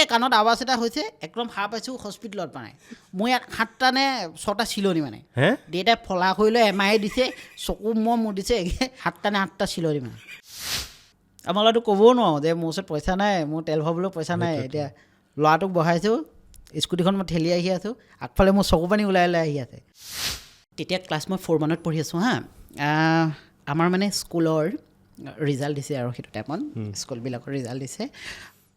ফটককৈ কাণত আৱাজ এটা হৈছে একদম সাৰ পাইছোঁ হস্পিটেলত মানে মই ইয়াত 7টা নে 6টা চিলনি মানে দেউতাই ফলা কৰি লৈ এমাই দিছে চকু মোৰ দিছে 7টা নে 8টা চিলনি মানে আমাৰ ল'ৰাটো ক'বও নোৱাৰোঁ যে মোৰ ওচৰত পইচা নাই মোৰ তেল ভৰাবলৈ পইচা নাই এতিয়া ল'ৰাটোক বহাইছোঁ স্কুটিখন মই ঠেলি আহি আছোঁ আগফালে মোৰ চকু পানী ওলাই আহি আছে তেতিয়া ক্লাছ মই 4 মানত পঢ়ি আছোঁ হা আমাৰ মানে স্কুলৰ ৰিজাল্ট দিছে আৰু সেইটো টাইমত স্কুলবিলাকৰ ৰিজাল্ট দিছে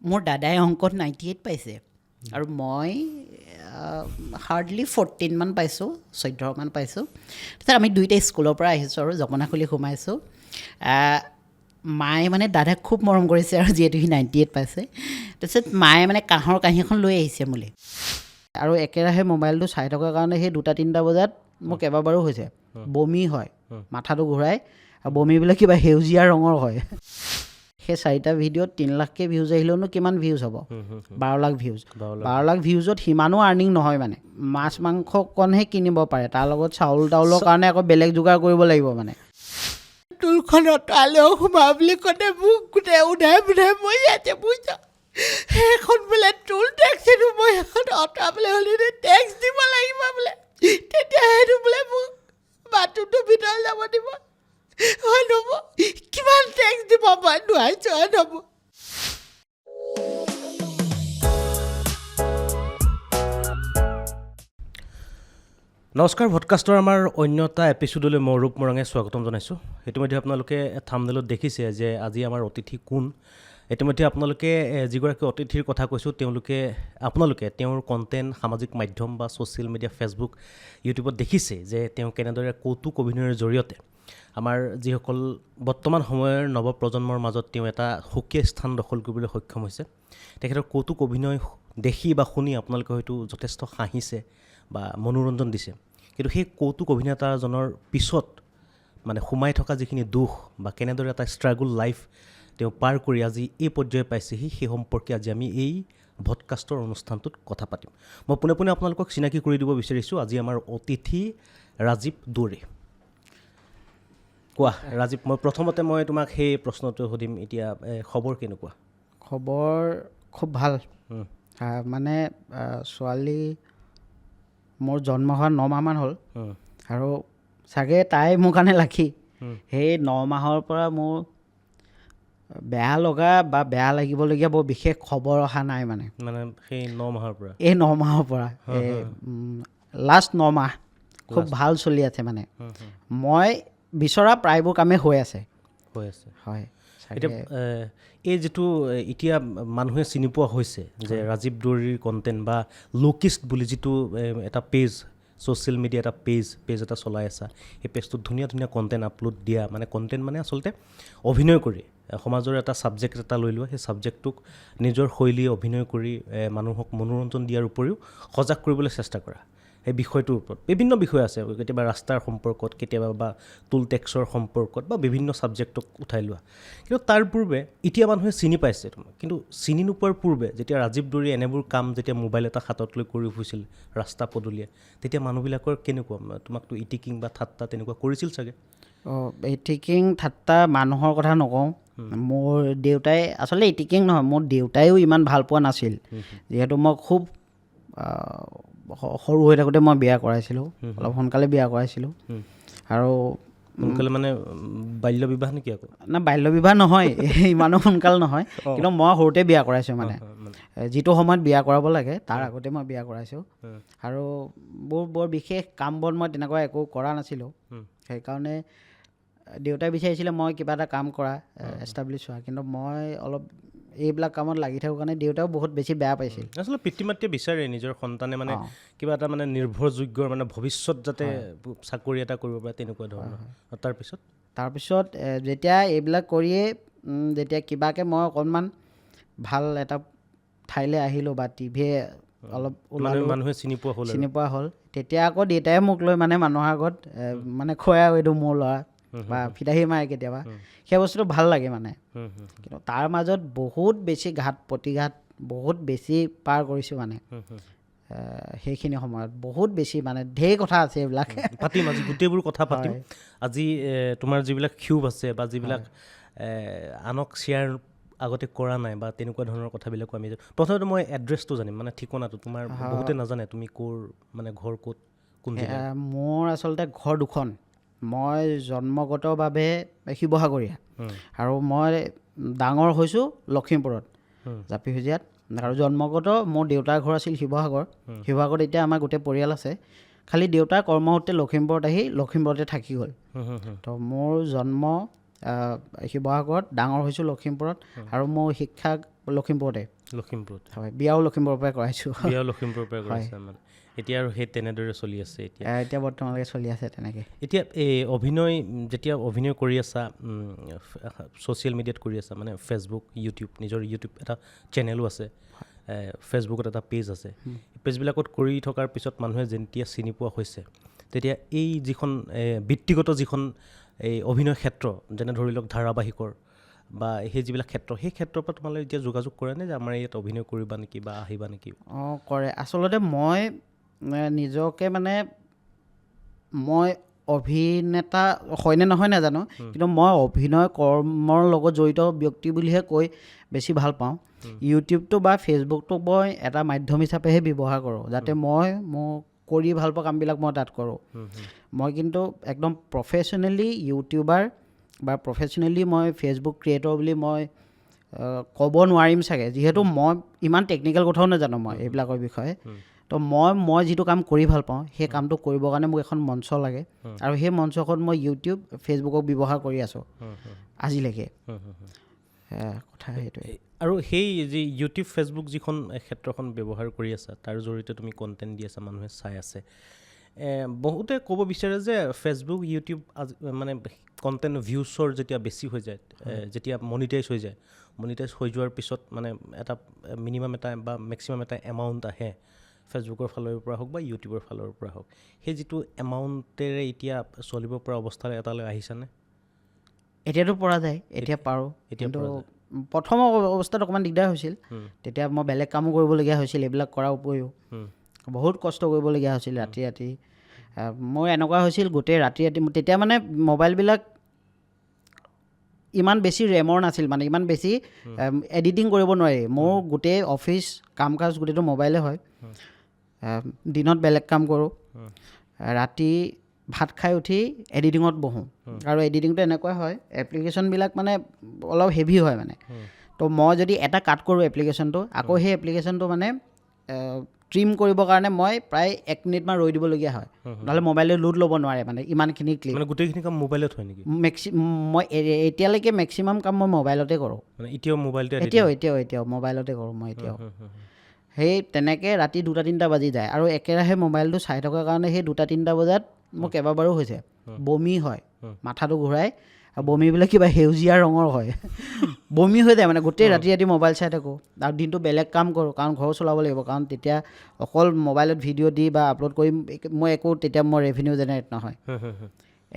মোৰ দাদাই অংকত 98 পাইছে আৰু মই হাৰ্ডলি 14 মান পাইছোঁ 14 মান পাইছোঁ তাৰপিছত আমি দুইটা স্কুলৰ পৰা আহিছোঁ আৰু জপনাখুলি সোমাইছোঁ মায়ে মানে দাদাক খুব মৰম কৰিছে আৰু যিহেতু সি 98 পাইছে তাৰপিছত মায়ে মানে কাঁহৰ কাঁহী এখন লৈ আহিছে মোলৈ আৰু একেৰাহে মোবাইলটো চাই থকাৰ কাৰণে সেই 2-3টা বজাত মোৰ কেইবাবাৰো হৈছে বমি হয় মাথাটো ঘূৰাই আৰু বমিবিলাক কিবা সেউজীয়া ৰঙৰ হয় সেই 4টা ভিডিঅ'ত 3 লাখকৈ ভিউজ আহিলেওনো কিমান ভিউজ হ'ব 12 লাখ ভিউজ 12 লাখ ভিউজত সিমানো আৰ্নিং নহয় মানে মাছ মাংস অকণহে কিনিব পাৰে তাৰ লগত চাউল তাউলৰ কাৰণে আকৌ বেলেগ যোগাৰ কৰিব লাগিব মানে টুলখনত আলেও সোমা বুলি ক'লে মোক গোটেই উধাই মই ইয়াতে বুজা সেইখন বোলে টুল টেক্স সেইটো মই সেইখন অঁতৰাবলৈ হ'লে টেক্স দিব লাগিব বোলে তেতিয়া সেইটো বোলে মোক বাথৰুমটোৰ ভিতৰত যাব দিব হয় নব কিমান টেক্স দিব মই নোৱাৰিছোঁ হয় নব নমস্কাৰ ভডকাষ্টৰ আমাৰ অন্য এটা এপিছ'ডলৈ মই ৰূপ মৰাঙে স্বাগতম জনাইছোঁ ইতিমধ্যে আপোনালোকে থাম্বনেইলত দেখিছে যে আজি আমাৰ অতিথি কোন ইতিমধ্যে আপোনালোকে যিগৰাকী অতিথিৰ কথা কৈছোঁ আপোনালোকে তেওঁৰ কণ্টেণ্ট সামাজিক মাধ্যম বা ছ'চিয়েল মিডিয়া ফেচবুক ইউটিউবত দেখিছে যে তেওঁ কেনেদৰে কৌতুক অভিনয়ৰ জৰিয়তে আমাৰ যিসকল বৰ্তমান সময়ৰ নৱপ্ৰজন্মৰ মাজত তেওঁ এটা সুকীয়া স্থান দখল কৰিবলৈ সক্ষম হৈছে তেখেতৰ কৌতুক অভিনয় দেখি বা শুনি আপোনালোকে হয়তো যথেষ্ট হাঁহিছে বা মনোৰঞ্জন দিছে কিন্তু সেই কৌতুক অভিনেতাজনৰ পিছত মানে সোমাই থকা যিখিনি দুখ বা কেনেদৰে এটা ষ্ট্ৰাগল লাইফ তেওঁ পাৰ কৰি আজি এই পৰ্যায়ে পাইছেহি সেই সম্পৰ্কে আজি আমি এই ভডকাষ্টৰ অনুষ্ঠানটোত কথা পাতিম মই পোনে পোনে আপোনালোকক চিনাকি কৰি দিব বিচাৰিছোঁ আজি আমাৰ অতিথি ৰাজীৱ দৌৰে কোৱা ৰাজীৱ প্ৰথমতে মই তোমাক সেই প্ৰশ্নটো সুধিম এতিয়া খবৰ কেনেকুৱা খবৰ খুব ভাল মানে ছোৱালী মোৰ জন্ম হোৱা 9 মাহমান হ'ল আৰু চাগে তাই মোৰ কাৰণে লাখি সেই 9 মাহৰ পৰা মোৰ বেয়া লগা বা বেয়া লাগিবলগীয়া বৰ বিশেষ খবৰ অহা নাই মানে সেই 9 মাহৰ পৰা এই 9 মাহৰ পৰা লাষ্ট 9 মাহ খুব ভাল চলি আছে মানে মই বিচৰা প্ৰায়বোৰ কামেই হৈ আছে হয় এতিয়া এই যিটো এতিয়া মানুহে চিনি পোৱা হৈছে যে ৰাজীৱ দৌৰীৰ কণ্টেণ্ট বা লোকিষ্ট বুলি যিটো এটা পেজ ছ'চিয়েল মিডিয়া এটা পেজ এটা চলাই আছা সেই পেজটোত ধুনীয়া ধুনীয়া কণ্টেণ্ট আপলোড দিয়া মানে কণ্টেণ্ট মানে আচলতে অভিনয় কৰি সমাজৰ এটা ছাবজেক্ট এটা লৈ লোৱা সেই ছাবজেক্টটোক নিজৰ শৈলী অভিনয় কৰি মানুহক মনোৰঞ্জন দিয়াৰ উপৰিও সজাগ কৰিবলৈ চেষ্টা কৰা এই বিষয়টোৰ ওপৰত বিভিন্ন বিষয় আছে কেতিয়াবা ৰাস্তাৰ সম্পৰ্কত কেতিয়াবা বা টুল টেক্সৰ সম্পৰ্কত বা বিভিন্ন ছাবজেক্টক উঠাই লোৱা কিন্তু তাৰ পূৰ্বে এতিয়া মানুহে চিনি পাইছে তোমাক কিন্তু চিনি নোপোৱাৰ পূৰ্বে যেতিয়া ৰাজীৱ দৌৰী এনেবোৰ কাম যেতিয়া মোবাইল এটা হাতত লৈ কৰি ফুৰিছিল ৰাস্তা পদূলিয়ে তেতিয়া মানুহবিলাকৰ কেনেকুৱা তোমাকতো ইটিকিং বা ঠাট্টা তেনেকুৱা কৰিছিল চাগে ইটিকিং ঠাট্টা মানুহৰ কথা নকওঁ মোৰ দেউতাই আচলতে ইটিকিং নহয় মোৰ দেউতাইও ইমান ভাল পোৱা নাছিল যিহেতু মই খুব সৰু হৈ থাকোঁতে মই বিয়া কৰাইছিলোঁ অলপ সোনকালে বিয়া কৰাইছিলোঁ আৰু সোনকালে মানে বাল্য বিবাহ নেকি আকৌ না বাল্য বিবাহ নহয় ইমানো সোনকাল নহয় কিন্তু মই সৰুতে বিয়া কৰাইছোঁ মানে যিটো সময়ত বিয়া কৰাব লাগে তাৰ আগতে মই বিয়া কৰাইছোঁ আৰু বৰ বিশেষ কাম বন মই তেনেকুৱা একো কৰা নাছিলোঁ সেইকাৰণে দেউতাই বিচাৰিছিলে মই কিবা এটা কাম কৰা এষ্টাব্লিছ হোৱা কিন্তু মই অলপ এইবিলাক কামত লাগি থাকোঁ কাৰণে দেউতাও বহুত বেছি বেয়া পাইছিল আচলতে পিতৃ মাতৃয়ে বিচাৰে নিজৰ সন্তানে মানে কিবা এটা মানে নিৰ্ভৰযোগ্য মানে ভৱিষ্যত যাতে চাকৰি এটা কৰিব পাৰে তেনেকুৱা ধৰণৰ তাৰপিছত যেতিয়া এইবিলাক কৰিয়ে যেতিয়া কিবাকৈ মই অকণমান ভাল এটা ঠাইলৈ আহিলোঁ বা টিভিয়ে অলপ মানুহে চিনি পোৱা হ'ল তেতিয়া আকৌ দেউতাই মোক লৈ মানে মানুহৰ আগত মানে খুৱাই এইটো মোৰ ল'ৰা বা ফিতাহী মাৰে কেতিয়াবা সেই বস্তুটো ভাল লাগে মানে কিন্তু তাৰ মাজত বহুত বেছি ঘাত প্ৰতিঘাত বহুত বেছি পাৰ কৰিছোঁ মানে সেইখিনি সময়ত বহুত বেছি মানে ঢেৰ কথা আছে এইবিলাক পাতিম আজি গোটেইবোৰ কথা পাতিম আজি তোমাৰ যিবিলাক ক্ষোভ আছে বা যিবিলাক আনক শ্বেয়াৰ আগতে কৰা নাই বা তেনেকুৱা ধৰণৰ কথাবিলাকো আমি প্ৰথমতে মই এড্ৰেছটো জানিম মানে ঠিকনাটো তোমাৰ বহুতে নাজানে তুমি ক'ৰ মানে ঘৰ ক'ত কোন জিলা মোৰ আচলতে ঘৰ দুখন মই জন্মগতভাৱে শিৱসাগৰীয়া আৰু মই ডাঙৰ হৈছোঁ লখিমপুৰত জাপিসেজীয়াত আৰু জন্মগত মোৰ দেউতাৰ ঘৰ আছিল শিৱসাগৰত এতিয়া আমাৰ গোটেই পৰিয়াল আছে খালি দেউতাৰ কৰ্মসূত্ৰে লখিমপুৰত আহি লখিমপুৰতে থাকি গ'ল তো মোৰ জন্ম শিৱসাগৰত ডাঙৰ হৈছোঁ লখিমপুৰত আৰু মোৰ শিক্ষা লখিমপুৰত হয় বিয়াও লখিমপুৰৰ পৰাই কৰাইছোঁ লখিমপুৰৰ পৰাই কৰাইছা মানে এতিয়া আৰু সেই তেনেদৰে চলি আছে এতিয়া বৰ্তমানলৈকে চলি আছে তেনেকৈ এতিয়া এই যেতিয়া অভিনয় কৰি আছা ছ'চিয়েল মিডিয়াত কৰি আছা মানে ফেচবুক ইউটিউব নিজৰ ইউটিউব এটা চেনেলো আছে ফেচবুকত এটা পেজ আছে পেজবিলাকত কৰি থকাৰ পিছত মানুহে যেতিয়া চিনি পোৱা হৈছে তেতিয়া এই যিখন ব্যক্তিগত যিখন এই অভিনয় ক্ষেত্ৰ যেনে ধৰি লওক ধাৰাবাহিকৰ বা সেই যিবিলাক সেই ক্ষেত্ৰৰ পৰা তোমালোকে এতিয়া যোগাযোগ কৰে নে যে আমাৰ ইয়াত অভিনয় কৰিবা নেকি বা আহিবা নেকি কৰে আচলতে মই নিজকে মানে মই অভিনেতা হয়নে নহয় নাজানো কিন্তু মই অভিনয় কৰ্মৰ লগত জড়িত ব্যক্তি বুলিহে কৈ বেছি ভাল পাওঁ ইউটিউবটো বা ফেচবুকটো মই এটা মাধ্যম হিচাপেহে ব্যৱহাৰ কৰোঁ যাতে মই মোৰ কৰি ভাল পোৱা কামবিলাক মই তাত কৰোঁ মই কিন্তু একদম প্ৰফেশ্যনেলি ইউটিউবাৰ বা প্ৰফেশ্যনেলি মই ফেচবুক ক্ৰিয়েটৰ বুলি মই ক'ব নোৱাৰিম চাগে যিহেতু মই ইমান টেকনিকেল কথাও নাজানো মই এইবিলাকৰ বিষয়ে তো মই যিটো কাম কৰি ভাল পাওঁ সেই কামটো কৰিবৰ কাৰণে মোক এখন মঞ্চ লাগে আৰু সেই মঞ্চখন মই ইউটিউব ফেচবুকক ব্যৱহাৰ কৰি আছোঁ আজিলৈকে কথা সেইটোৱে আৰু সেই যি ইউটিউব ফেচবুক যিখন ক্ষেত্ৰখন ব্যৱহাৰ কৰি আছা তাৰ জৰিয়তে তুমি কণ্টেণ্ট দি আছা মানুহে চাই আছে বহুতে ক'ব বিচাৰে যে ফেচবুক ইউটিউব মানে কণ্টেণ্ট ভিউজৰ যেতিয়া বেছি হৈ যায় যেতিয়া মনিটাইজ হৈ যায় মনিটাইজ হৈ যোৱাৰ পিছত মানে এটা মিনিমাম এটা বা মেক্সিমাম এটা এমাউণ্ট আহে ফেচবুকৰ ফালৰ পৰা হওক বা ইউটিউবৰ ফালৰ পৰা হওক সেই যিটো এমাউণ্টেৰে এতিয়া চলিব পৰা অৱস্থালৈ এটালৈ আহিছেনে এতিয়াতো পৰা যায় এতিয়া পাৰোঁ কিন্তু প্ৰথম অৱস্থাত অকণমান দিগদাৰ হৈছিল তেতিয়া মই বেলেগ কামো কৰিবলগীয়া হৈছিল এইবিলাক কৰাৰ উপৰিও বহুত কষ্ট কৰিবলগীয়া হৈছিল ৰাতি মোৰ এনেকুৱা হৈছিল গোটেই ৰাতি তেতিয়া মানে মোবাইলবিলাক ইমান বেছি ৰেমৰ নাছিল মানে ইমান বেছি এডিটিং কৰিব নোৱাৰি মোৰ গোটেই অফিচ কাম কাজ গোটেইটো মোবাইলে হয় দিনত বেলেগ কাম কৰোঁ ৰাতি ভাত খাই উঠি এডিটিঙত বহোঁ আৰু এডিটিংটো এনেকুৱা হয় এপ্লিকেশ্যনবিলাক মানে অলপ হেভি হয় মানে তো মই যদি এটা কাট কৰোঁ এপ্লিকেশ্যনটো আকৌ সেই এপ্লিকেশ্যনটো মানে ট্ৰিম কৰিবৰ কাৰণে মই প্ৰায় 1 মিনিটমান ৰৈ দিবলগীয়া হয় নহ'লে মোবাইলে লোড ল'ব নোৱাৰে মানে ইমানখিনি ক্লিপ মানে গোটেইখিনি কাম মোবাইলত হয় নেকি মই এতিয়ালৈকে মেক্সিমাম কাম মই মোবাইলতে কৰোঁ মানে এতিয়াও মোবাইলতে এতিয়াও মোবাইলতে কৰোঁ মই এতিয়াও সেই তেনেকৈ ৰাতি 2-3টা বাজি যায় আৰু একেৰাহে মোবাইলটো চাই থকাৰ কাৰণে সেই 2-3টা বজাত মোৰ কেইবাবাৰো হৈছে বমি হয় মাথাটো ঘূৰাই আৰু বমিবিলাক কিবা সেউজীয়া ৰঙৰ হয় বমি হৈ যায় মানে গোটেই ৰাতি মোবাইল চাই থাকোঁ আৰু দিনটো বেলেগ কাম কৰোঁ কাৰণ ঘৰ চলাব লাগিব কাৰণ তেতিয়া অকল মোবাইলত ভিডিঅ' দি বা আপলোড কৰি মই একো তেতিয়া মোৰ ৰেভিনিউ জেনেৰেট নহয়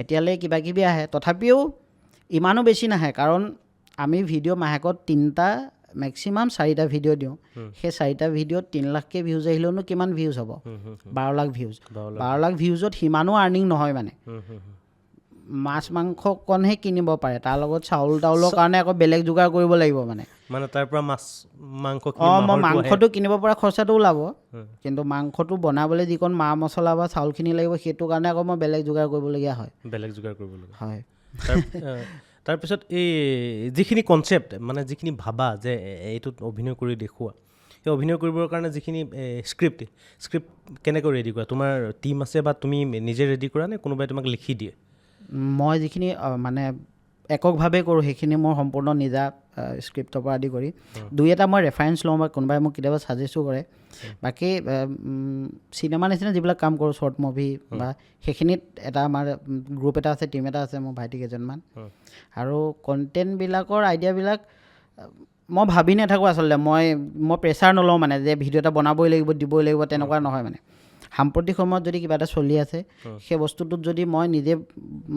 এতিয়ালৈ কিবাকিবি আহে তথাপিও ইমানো বেছি নাহে কাৰণ আমি ভিডিঅ' মাহেকত 3টা মেক্সিমাম 4টা ভিডিঅ' দিওঁ সেই 4টা ভিডিঅ'ত 3 লাখকৈ ভিউজ আহিলেওনো কিমান ভিউজ হ'ব 12 লাখ ভিউজ 12 লাখ ভিউজত সিমানো আৰ্নিং নহয় মানে মাছ মাংস কণহে কিনিব পাৰে তাৰ লগত চাউল তাউলৰ কাৰণে আকৌ বেলেগ যোগাৰ কৰিব লাগিব মানে তাৰ পৰা মাছ মাংস মই মাংসটো কিনিব পৰা খৰচাটো ওলাব কিন্তু মাংসটো বনাবলৈ যিকণ মা মছলা বা চাউলখিনি লাগিব সেইটো কাৰণে আকৌ মই বেলেগ যোগাৰ কৰিবলগীয়া হয় হয় তাৰপিছত এই যিখিনি কনচেপ্ট মানে যিখিনি ভাবা যে এইটোত অভিনয় কৰি দেখুওৱা সেই অভিনয় কৰিবৰ কাৰণে যিখিনি স্ক্ৰিপ্ট কেনেকৈ ৰেডি কৰা তোমাৰ টীম আছে বা তুমি নিজে ৰেডি কৰা নে কোনোবাই তোমাক লিখি দিয়ে মই যিখিনি মানে এককভাৱে কৰোঁ সেইখিনি মোৰ সম্পূৰ্ণ নিজা স্ক্ৰিপ্টৰ পৰা আদি কৰি 2-এটা মই ৰেফাৰেঞ্চ লওঁ বা কোনোবাই মোক কেতিয়াবা ছাজেষ্টো কৰে বাকী চিনেমা নিচিনা যিবিলাক কাম কৰোঁ শ্বৰ্ট মুভি বা সেইখিনিত এটা আমাৰ গ্ৰুপ এটা আছে টীম এটা আছে মোৰ ভাইটি কেইজনমান আৰু কণ্টেণ্টবিলাকৰ আইডিয়াবিলাক মই ভাবি নাথাকোঁ আচলতে মই প্ৰেছাৰ নলওঁ মানে যে ভিডিঅ' এটা বনাবই লাগিব দিবই লাগিব তেনেকুৱা নহয় মানে সাম্প্ৰতিক সময়ত যদি কিবা এটা চলি আছে সেই বস্তুটোত যদি মই নিজে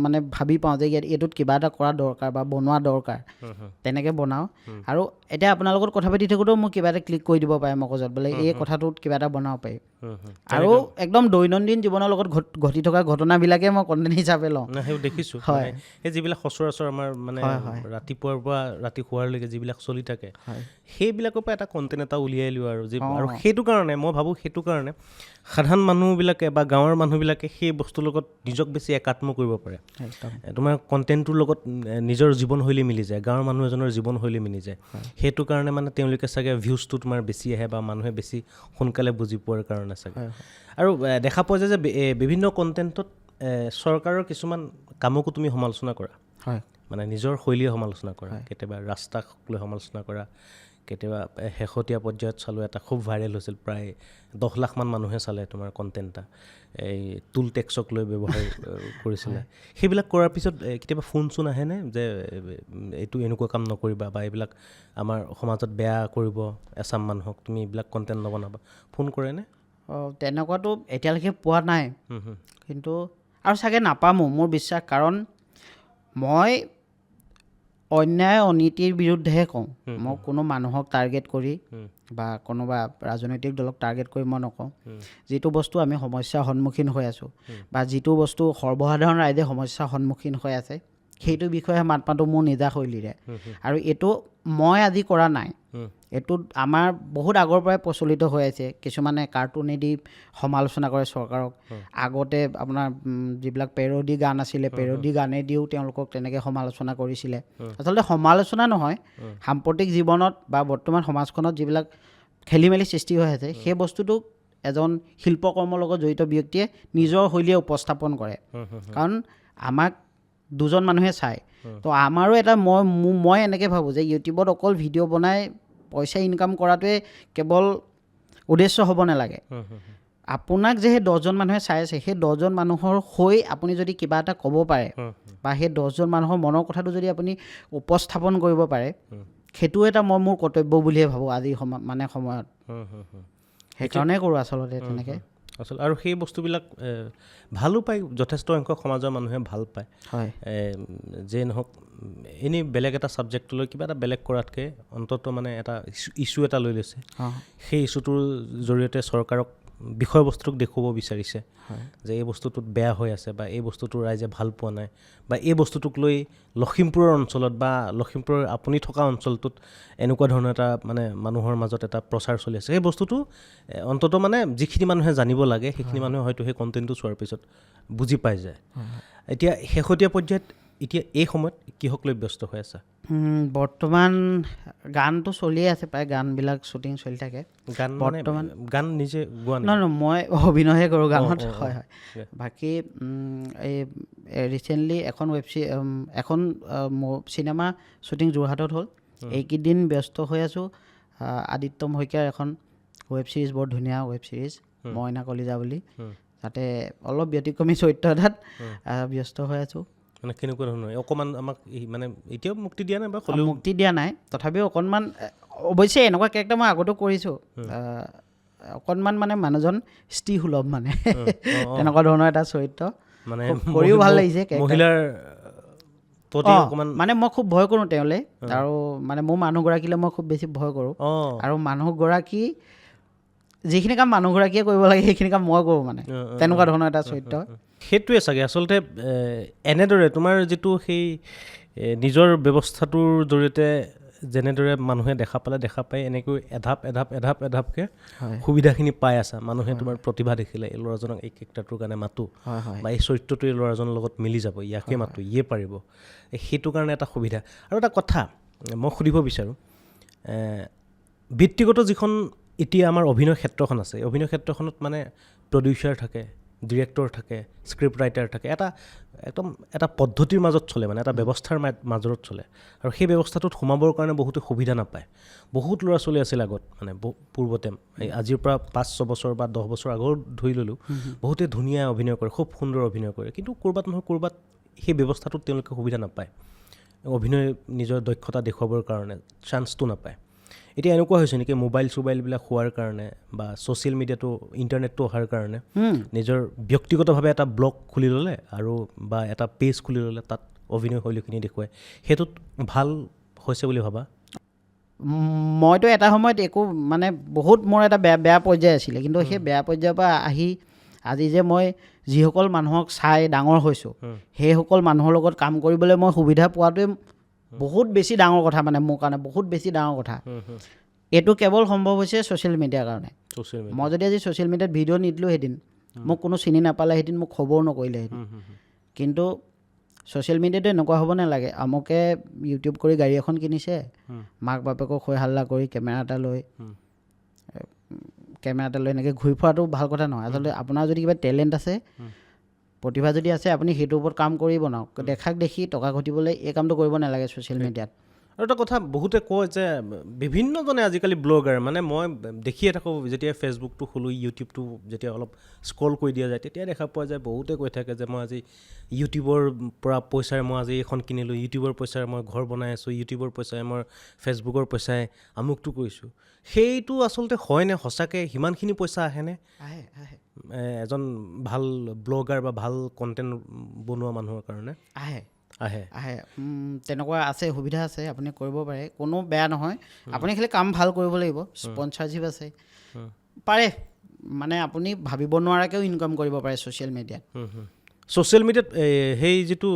মানে ভাবি পাওঁ যে এইটোত কিবা এটা কৰা দৰকাৰ বা বনোৱা দৰকাৰ তেনেকৈ বনাওঁ আৰু এতিয়া আপোনাৰ লগত কথা পাতি থাকোঁতেও মোক কিবা এটা ক্লিক কৰি দিব পাৰে মগজত বোলে এই কথাটোত কিবা এটা বনাব পাৰি আৰু একদম দৈনন্দিন জীৱনৰ লগত ঘটি থকা ঘটনাবিলাকে মই কণ্টেণ্ট হিচাপে লওঁ সেইবোৰ দেখিছোঁ হয় এই যিবিলাক সচৰাচৰ আমাৰ মানে ৰাতিপুৱাৰ পৰা ৰাতি শোৱাৰলৈকে যিবিলাক চলি থাকে সেইবিলাকৰ পৰা এটা কণ্টেণ্ট এটা উলিয়াই লোৱা আৰু আৰু সেইটো কাৰণে মই ভাবোঁ সেইটো কাৰণে সাধাৰণ মানুহবিলাকে বা গাঁৱৰ মানুহবিলাকে সেই বস্তুৰ লগত নিজক বেছি একাত্ম কৰিব পাৰে তোমাৰ কণ্টেণ্টটোৰ লগত নিজৰ জীৱনশৈলী মিলি যায় গাঁৱৰ মানুহ এজনৰ জীৱনশৈলী মিলি যায় সেইটো কাৰণে মানে তেওঁলোকে চাগে ভিউজটো তোমাৰ বেছি আহে বা মানুহে বেছি সোনকালে বুজি পোৱাৰ কাৰণে চাগে আৰু দেখা পোৱা যায় যে বিভিন্ন কণ্টেণ্টত চৰকাৰৰ কিছুমান কামকো তুমি সমালোচনা কৰা হয় মানে নিজৰ শৈলীয়ে সমালোচনা কৰা কেতিয়াবা ৰাস্তাক লৈ সমালোচনা কৰা কেতিয়াবা শেহতীয়া পৰ্যায়ত চালোঁ এটা খুব ভাইৰেল হৈছিল প্ৰায় 10 লাখমান মানুহে চালে তোমাৰ কণ্টেণ্ট এটা এই টুল টেক্সক লৈ ব্যৱহাৰ কৰিছিলে সেইবিলাক কৰাৰ পিছত কেতিয়াবা ফোন চোন আহেনে যে এইটো এনেকুৱা কাম নকৰিবা বা এইবিলাক আমাৰ সমাজত বেয়া কৰিব এচাম মানুহক তুমি এইবিলাক কণ্টেণ্ট নবনাবা ফোন কৰেনে তেনেকুৱাতো এতিয়ালৈকে পোৱা নাই কিন্তু আৰু চাগে নাপামো মোৰ বিশ্বাস কাৰণ মই অন্যায় অনীতিৰ বিৰুদ্ধেহে কওঁ মই কোনো মানুহক টাৰ্গেট কৰি বা কোনোবা ৰাজনৈতিক দলক টাৰ্গেট কৰি মই নকওঁ যিটো বস্তু আমি সমস্যাৰ সন্মুখীন হৈ আছোঁ বা যিটো বস্তু সৰ্বসাধাৰণ ৰাইজে সমস্যাৰ সন্মুখীন হৈ আছে সেইটো বিষয়ে মাত মাতো মোৰ নিজা শৈলীৰে আৰু এইটো মই আজি কৰা নাই এইটো আমাৰ বহুত আগৰ পৰাই প্ৰচলিত হৈ আছে কিছুমানে কাৰ্টুনেদি সমালোচনা কৰে চৰকাৰক আগতে আপোনাৰ যিবিলাক পেৰডি গান আছিলে পেৰডি গানেদিও তেওঁলোকক তেনেকৈ সমালোচনা কৰিছিলে আচলতে সমালোচনা নহয় সাম্প্ৰতিক জীৱনত বা বৰ্তমান সমাজখনত যিবিলাক খেলি মেলি সৃষ্টি হৈ আছে সেই বস্তুটোক এজন শিল্পকৰ্মৰ লগত জড়িত ব্যক্তিয়ে নিজৰ শৈলীয়ে উপস্থাপন কৰে কাৰণ আমাক দুজন মানুহে চায় তো আমাৰো এটা মই এনেকৈ ভাবোঁ যে ইউটিউবত অকল ভিডিঅ' বনাই পইচা ইনকাম কৰাটোৱে কেৱল উদ্দেশ্য হ'ব নালাগে আপোনাক যে সেই 10জন মানুহে চাই আছে সেই 10জন মানুহৰ হৈ আপুনি যদি কিবা এটা ক'ব পাৰে বা সেই 10জন মানুহৰ মনৰ কথাটো যদি আপুনি উপস্থাপন কৰিব পাৰে সেইটো এটা মই মোৰ কৰ্তব্য বুলিয়ে ভাবোঁ আজি সময়ত সেইকাৰণে কৰোঁ আচলতে তেনেকৈ আচলতে আৰু সেই বস্তুবিলাক ভালো পায় যথেষ্ট সংখ্যক সমাজৰ মানুহে ভাল পায় হয় যে নহওক এনেই বেলেগ এটা ছাবজেক্টলৈ কিবা এটা বেলেগ কৰাতকৈ অন্ততঃ মানে এটা ইছ্যু এটা লৈ লৈছে সেই ইছ্যুটোৰ জৰিয়তে চৰকাৰক বিষয়বস্তুটোক দেখুৱাব বিচাৰিছে যে এই বস্তুটোত বেয়া হৈ আছে বা এই বস্তুটো ৰাইজে ভাল পোৱা নাই বা এই বস্তুটোক লৈ লখিমপুৰৰ অঞ্চলত বা লখিমপুৰৰ আপুনি থকা অঞ্চলটোত এনেকুৱা ধৰণৰ এটা মানে মানুহৰ মাজত এটা প্ৰচাৰ চলি আছে সেই বস্তুটো অন্ততঃ মানে যিখিনি মানুহে জানিব লাগে সেইখিনি মানুহে হয়তো সেই কণ্টেণ্টটো চোৱাৰ পিছত বুজি পাই যায় এতিয়া শেহতীয়া পৰ্যায়ত এতিয়া এই সময়ত কিহক লৈ ব্যস্ত হৈ আছে বৰ্তমান গানটো চলিয়ে আছে প্ৰায় গানবিলাক শ্বুটিং চলি থাকে বৰ্তমান গান নিজে গোৱা নহয় মই অভিনয়হে কৰোঁ গানত হয় হয় বাকী এই ৰিচেণ্টলি এখন চিনেমা শ্বুটিং যোৰহাটত হ'ল এইকেইদিন ব্যস্ত হৈ আছোঁ আদিত্য শইকীয়াৰ এখন ৱেব ছিৰিজ বৰ ধুনীয়া ৱেব ছিৰিজ মইনা কলিজা বুলি তাতে অলপ ব্যতিক্ৰমী চৰিত্ৰ এটাত ব্যস্ত হৈ আছোঁ মানে কেনেকুৱা ধৰণৰ অকণমান আমাক মানে এতিয়াও মুক্তি দিয়া নাই বা মুক্তি দিয়া নাই তথাপিও অকণমান অৱশ্যে এনেকুৱা কেৰেক্টাৰ মই আগতেও কৰিছোঁ অকণমান মানে মানুহজন স্থিৰসুলভ মানে তেনেকুৱা ধৰণৰ এটা চৰিত্ৰ মানে কৰিও ভাল লাগিছে মহিলাৰ মানে মই খুব ভয় কৰোঁ তেওঁলৈ আৰু মানে মোৰ মানুহগৰাকীলৈ মই খুব বেছি ভয় কৰোঁ আৰু মানুহগৰাকী যিখিনি কাম মানুহগৰাকীয়ে কৰিব লাগে সেইখিনি কাম মই কৰোঁ মানে তেনেকুৱা ধৰণৰ এটা চৰিত্ৰ সেইটোৱে চাগে আচলতে এনেদৰে তোমাৰ যিটো সেই নিজৰ ব্যৱস্থাটোৰ জৰিয়তে যেনেদৰে মানুহে দেখা পায় এনেকৈ এধাপকৈ সুবিধাখিনি পাই আছা মানুহে তোমাৰ প্ৰতিভা দেখিলে এই ল'ৰাজনক এই কেৰেক্টাৰটোৰ কাৰণে মাতো বা এই চৰিত্ৰটো এই ল'ৰাজনৰ লগত মিলি যাব ইয়াকে মাতো ইয়ে পাৰিব সেইটো কাৰণে এটা সুবিধা আৰু এটা কথা মই সুধিব বিচাৰোঁ ব্যক্তিগত যিখন এতিয়া আমাৰ অভিনয় ক্ষেত্ৰখন আছে অভিনয় ক্ষেত্ৰখনত মানে প্ৰডিউচাৰ থাকে ডিৰেক্টৰ থাকে স্ক্ৰিপ্ট ৰাইটাৰ থাকে একদম এটা পদ্ধতিৰ মাজত চলে মানে এটা ব্যৱস্থাৰ মাজত চলে আৰু সেই ব্যৱস্থাটোত সোমাবৰ কাৰণে বহুতে সুবিধা নাপায় বহুত ল'ৰা ছোৱালী আছিল আগত মানে পূৰ্বতে আজিৰ পৰা 5-6 বছৰ বা 10 বছৰ আগৰ ধৰি ল'লোঁ বহুতে ধুনীয়া অভিনয় কৰে খুব সুন্দৰ অভিনয় কৰে কিন্তু ক'ৰবাত নহয় ক'ৰবাত সেই ব্যৱস্থাটোত তেওঁলোকে সুবিধা নাপায় অভিনয় নিজৰ দক্ষতা দেখুৱাবৰ কাৰণে চান্সটো নাপায় এতিয়া এনেকুৱা হৈছে নেকি মোবাইলবিলাক হোৱাৰ কাৰণে বা ছ'চিয়েল মিডিয়াটো ইণ্টাৰনেটটো অহাৰ কাৰণে নিজৰ ব্যক্তিগতভাৱে এটা ব্লগ খুলি ল'লে আৰু বা এটা পেজ খুলি ল'লে তাত অভিনয় শৈলীখিনি দেখুৱায়, সেইটোত ভাল হৈছে বুলি ভাবা? মইতো এটা সময়ত একো মানে বহুত মোৰ এটা বেয়া পৰ্যায় আছিলে, কিন্তু সেই বেয়া পৰ্যায়ৰ পৰা আহি আজি যে মই যিসকল মানুহক চাই ডাঙৰ হৈছোঁ, সেইসকল মানুহৰ লগত কাম কৰিবলৈ মই সুবিধা পোৱাটোৱে বহুত বেছি ডাঙৰ কথা, মানে মোৰ কাৰণে বহুত বেছি ডাঙৰ কথা। এইটো কেৱল সম্ভৱ হৈছে ছ'চিয়েল মিডিয়াৰ কাৰণে। মই যদি আজি ছ'চিয়েল মিডিয়াত ভিডিঅ' নিদিলোঁ সেইদিন, মোক কোনো চিনি নাপালে সেইদিন, মোক খবৰ নকৰিলে সেইদিন, কিন্তু ছ'চিয়েল মিডিয়াটো এনেকুৱা হ'ব নালাগে আমুকে ইউটিউব কৰি গাড়ী এখন কিনিছে, মাক বাপেকক হৈ হাল্লা কৰি কেমেৰা এটা লৈ এনেকৈ ঘূৰি ফুৰাটো ভাল কথা নহয়। আচলতে আপোনাৰ যদি কিবা টেলেণ্ট আছে, প্ৰতিভা যদি আছে, আপুনি সেইটোৰ ওপৰত কাম কৰি বনাওক। দেখাক দেখি টকা ঘটিবলৈ এই কামটো কৰিব নালাগে ছ'চিয়েল মিডিয়াত। আৰু এটা কথা বহুতে কয় যে বিভিন্নজনে আজিকালি ব্লগাৰ, মানে মই দেখিয়ে থাকোঁ যেতিয়া ফেচবুকটো খোলোঁ, ইউটিউবটো যেতিয়া অলপ স্ক্ৰল কৰি দিয়া যায়, তেতিয়া দেখা পোৱা যায় বহুতে কৈ থাকে যে মই আজি ইউটিউবৰ পৰা পইচাৰে মই আজি এইখন কিনিলোঁ, ইউটিউবৰ পইচাৰে মই ঘৰ বনাই আছোঁ, ইউটিউবৰ পইচাৰে মই ফেচবুকৰ পইচাৰে আমুকটো কৰিছোঁ। সেইটো আচলতে হয়নে? সঁচাকৈ সিমানখিনি পইচা আহেনে এজন ভাল ব্লগাৰ বা ভাল কণ্টেণ্ট বনোৱা মানুহৰ কাৰণে? আহে তেনেকুৱা আছে, সুবিধা আছে, আপুনি কৰিব পাৰে, কোনো বেয়া নহয়। আপুনি খালি কাম ভাল কৰিব লাগিব, স্পনচাৰশ্বিপ আছে, পাৰে, মানে আপুনি ভাবিব নোৱাৰাকৈও ইনকাম কৰিব পাৰে ছ'চিয়েল মিডিয়াত। ছ'চিয়েল মিডিয়াত সেই যিটো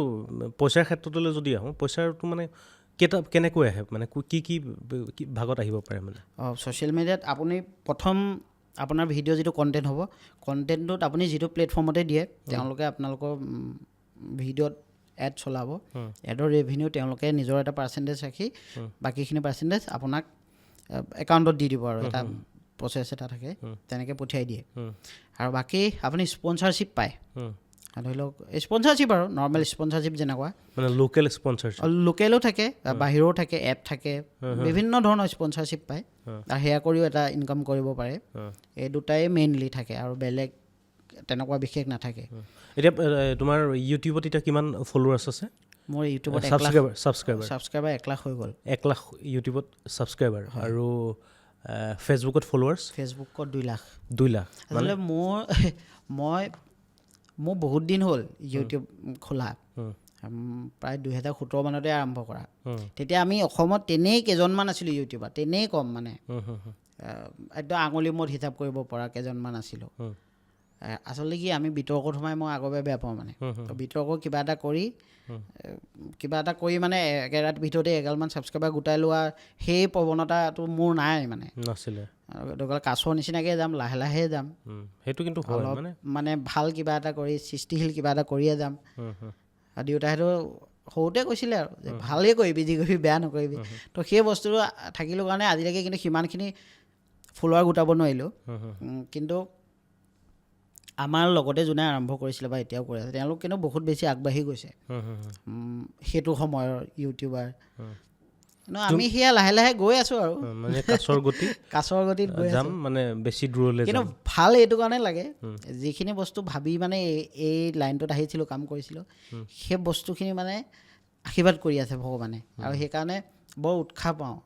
পইচাৰ ক্ষেত্ৰলৈ যদি আহোঁ, পইচাৰটো মানে কেনেকৈ আহে, মানে কি ভাগত আহিব পাৰে মানে? ছ'চিয়েল মিডিয়াত আপুনি প্ৰথম আপোনাৰ ভিডিঅ' যিটো কণ্টেণ্ট হ'ব, কণ্টেণ্টটোত আপুনি যিটো প্লেটফৰ্মতে দিয়ে, তেওঁলোকে আপোনালোকৰ ভিডিঅ'ত এড চলাব, এডৰ ৰেভিনিউ তেওঁলোকে নিজৰ এটা পাৰ্চেণ্টেজ ৰাখি বাকীখিনি পাৰ্চেণ্টেজ আপোনাক একাউণ্টত দি দিব, আৰু এটা প্ৰচেছ এটা থাকে, তেনেকৈ পঠিয়াই দিয়ে। আৰু বাকী আপুনি স্পনচাৰশ্বিপ পায়, ধৰি লওক স্পনচাৰশ্বিপ আৰু নৰ্মেল স্পনচাৰশ্বিপ যেনেকুৱা, মানে লোকেল স্পনচাৰশ্বিপ, লোকেলো থাকে, বাহিৰৰো থাকে, এপ থাকে, বিভিন্ন ধৰণৰ স্পনচাৰশ্বিপ পায়, আৰু সেয়া কৰিও এটা ইনকাম কৰিব পাৰে। এই দুটাই মেইনলি থাকে, আৰু বেলেগ তেনেকুৱা বিশেষ নাথাকে। এতিয়া তোমাৰ ইউটিউবত এতিয়া কিমান ফলোৱাৰ্ছ আছে? মোৰ ইউটিউবত ছাবস্ক্ৰাইবাৰ 1 লাখ হৈ গ'ল। 1 লাখ ইউটিউবত ছাবস্ক্ৰাইবাৰ। আৰু ফেচবুকত ফলোৱাৰ্ছ? ফেচবুকত 2 লাখ। 2 লাখ আচলতে মোৰ বহুত দিন হ'ল ইউটিউব খোলা, প্ৰায় 2017 মানতে আৰম্ভ কৰা। তেতিয়া আমি অসমত তেনেই কেইজনমান আছিলোঁ ইউটিউবাৰ, তেনেই কম, মানে একদম আঙুলি মূৰত হিচাপ কৰিব পৰা কেইজনমান আছিলোঁ। আচলতে কি, আমি বিতৰ্কত সোমাই মই আগৰ পৰা বেয়া পাওঁ, মানে বিতৰ্ক কিবা এটা কৰি মানে একেৰাতিৰ ভিতৰতে এগালমান ছাবস্ক্ৰাইবাৰ গোটাই লোৱা সেই প্ৰৱণতাটো মোৰ নাই, মানে নাছিলে। কাছৰ নিচিনাকৈ যাম, লাহে লাহে যাম, সেইটো কিন্তু মানে ভাল কিবা এটা কৰি, সৃষ্টিশীল কিবা এটা কৰিয়ে যাম। আৰু দেউতাহঁতেও সৰুতে কৈছিলে আৰু যে ভালেই কৰিবি, যি কৰিবি বেয়া নকৰিবি। তো সেই বস্তুটো থাকিলোঁ কাৰণে আজিলৈকে কিন্তু সিমানখিনি ফলোৱাৰ গোটাব নোৱাৰিলোঁ। কিন্তু আমাৰ লগতে যোনে আৰম্ভ কৰিছিলে বা এতিয়াও কৰি আছে, তেওঁলোক কিন্তু বহুত বেছি আগবাঢ়ি গৈছে সেইটো সময়ৰ ইউটিউবাৰ। কিন্তু আমি সেয়া লাহে লাহে গৈ আছোঁ, আৰু মানে কাছৰ গতিত গৈ যাম, মানে বেছি দূৰলৈ। কিন্তু ভাল এইটো কাৰণে লাগে, যিখিনি বস্তু ভাবি মানে এই লাইনটোত আহিছিলোঁ, কাম কৰিছিলোঁ, সেই বস্তুখিনি মানে আশীৰ্বাদ কৰি আছে ভগৱানে, আৰু সেইকাৰণে বৰ উৎসাহ পাওঁ।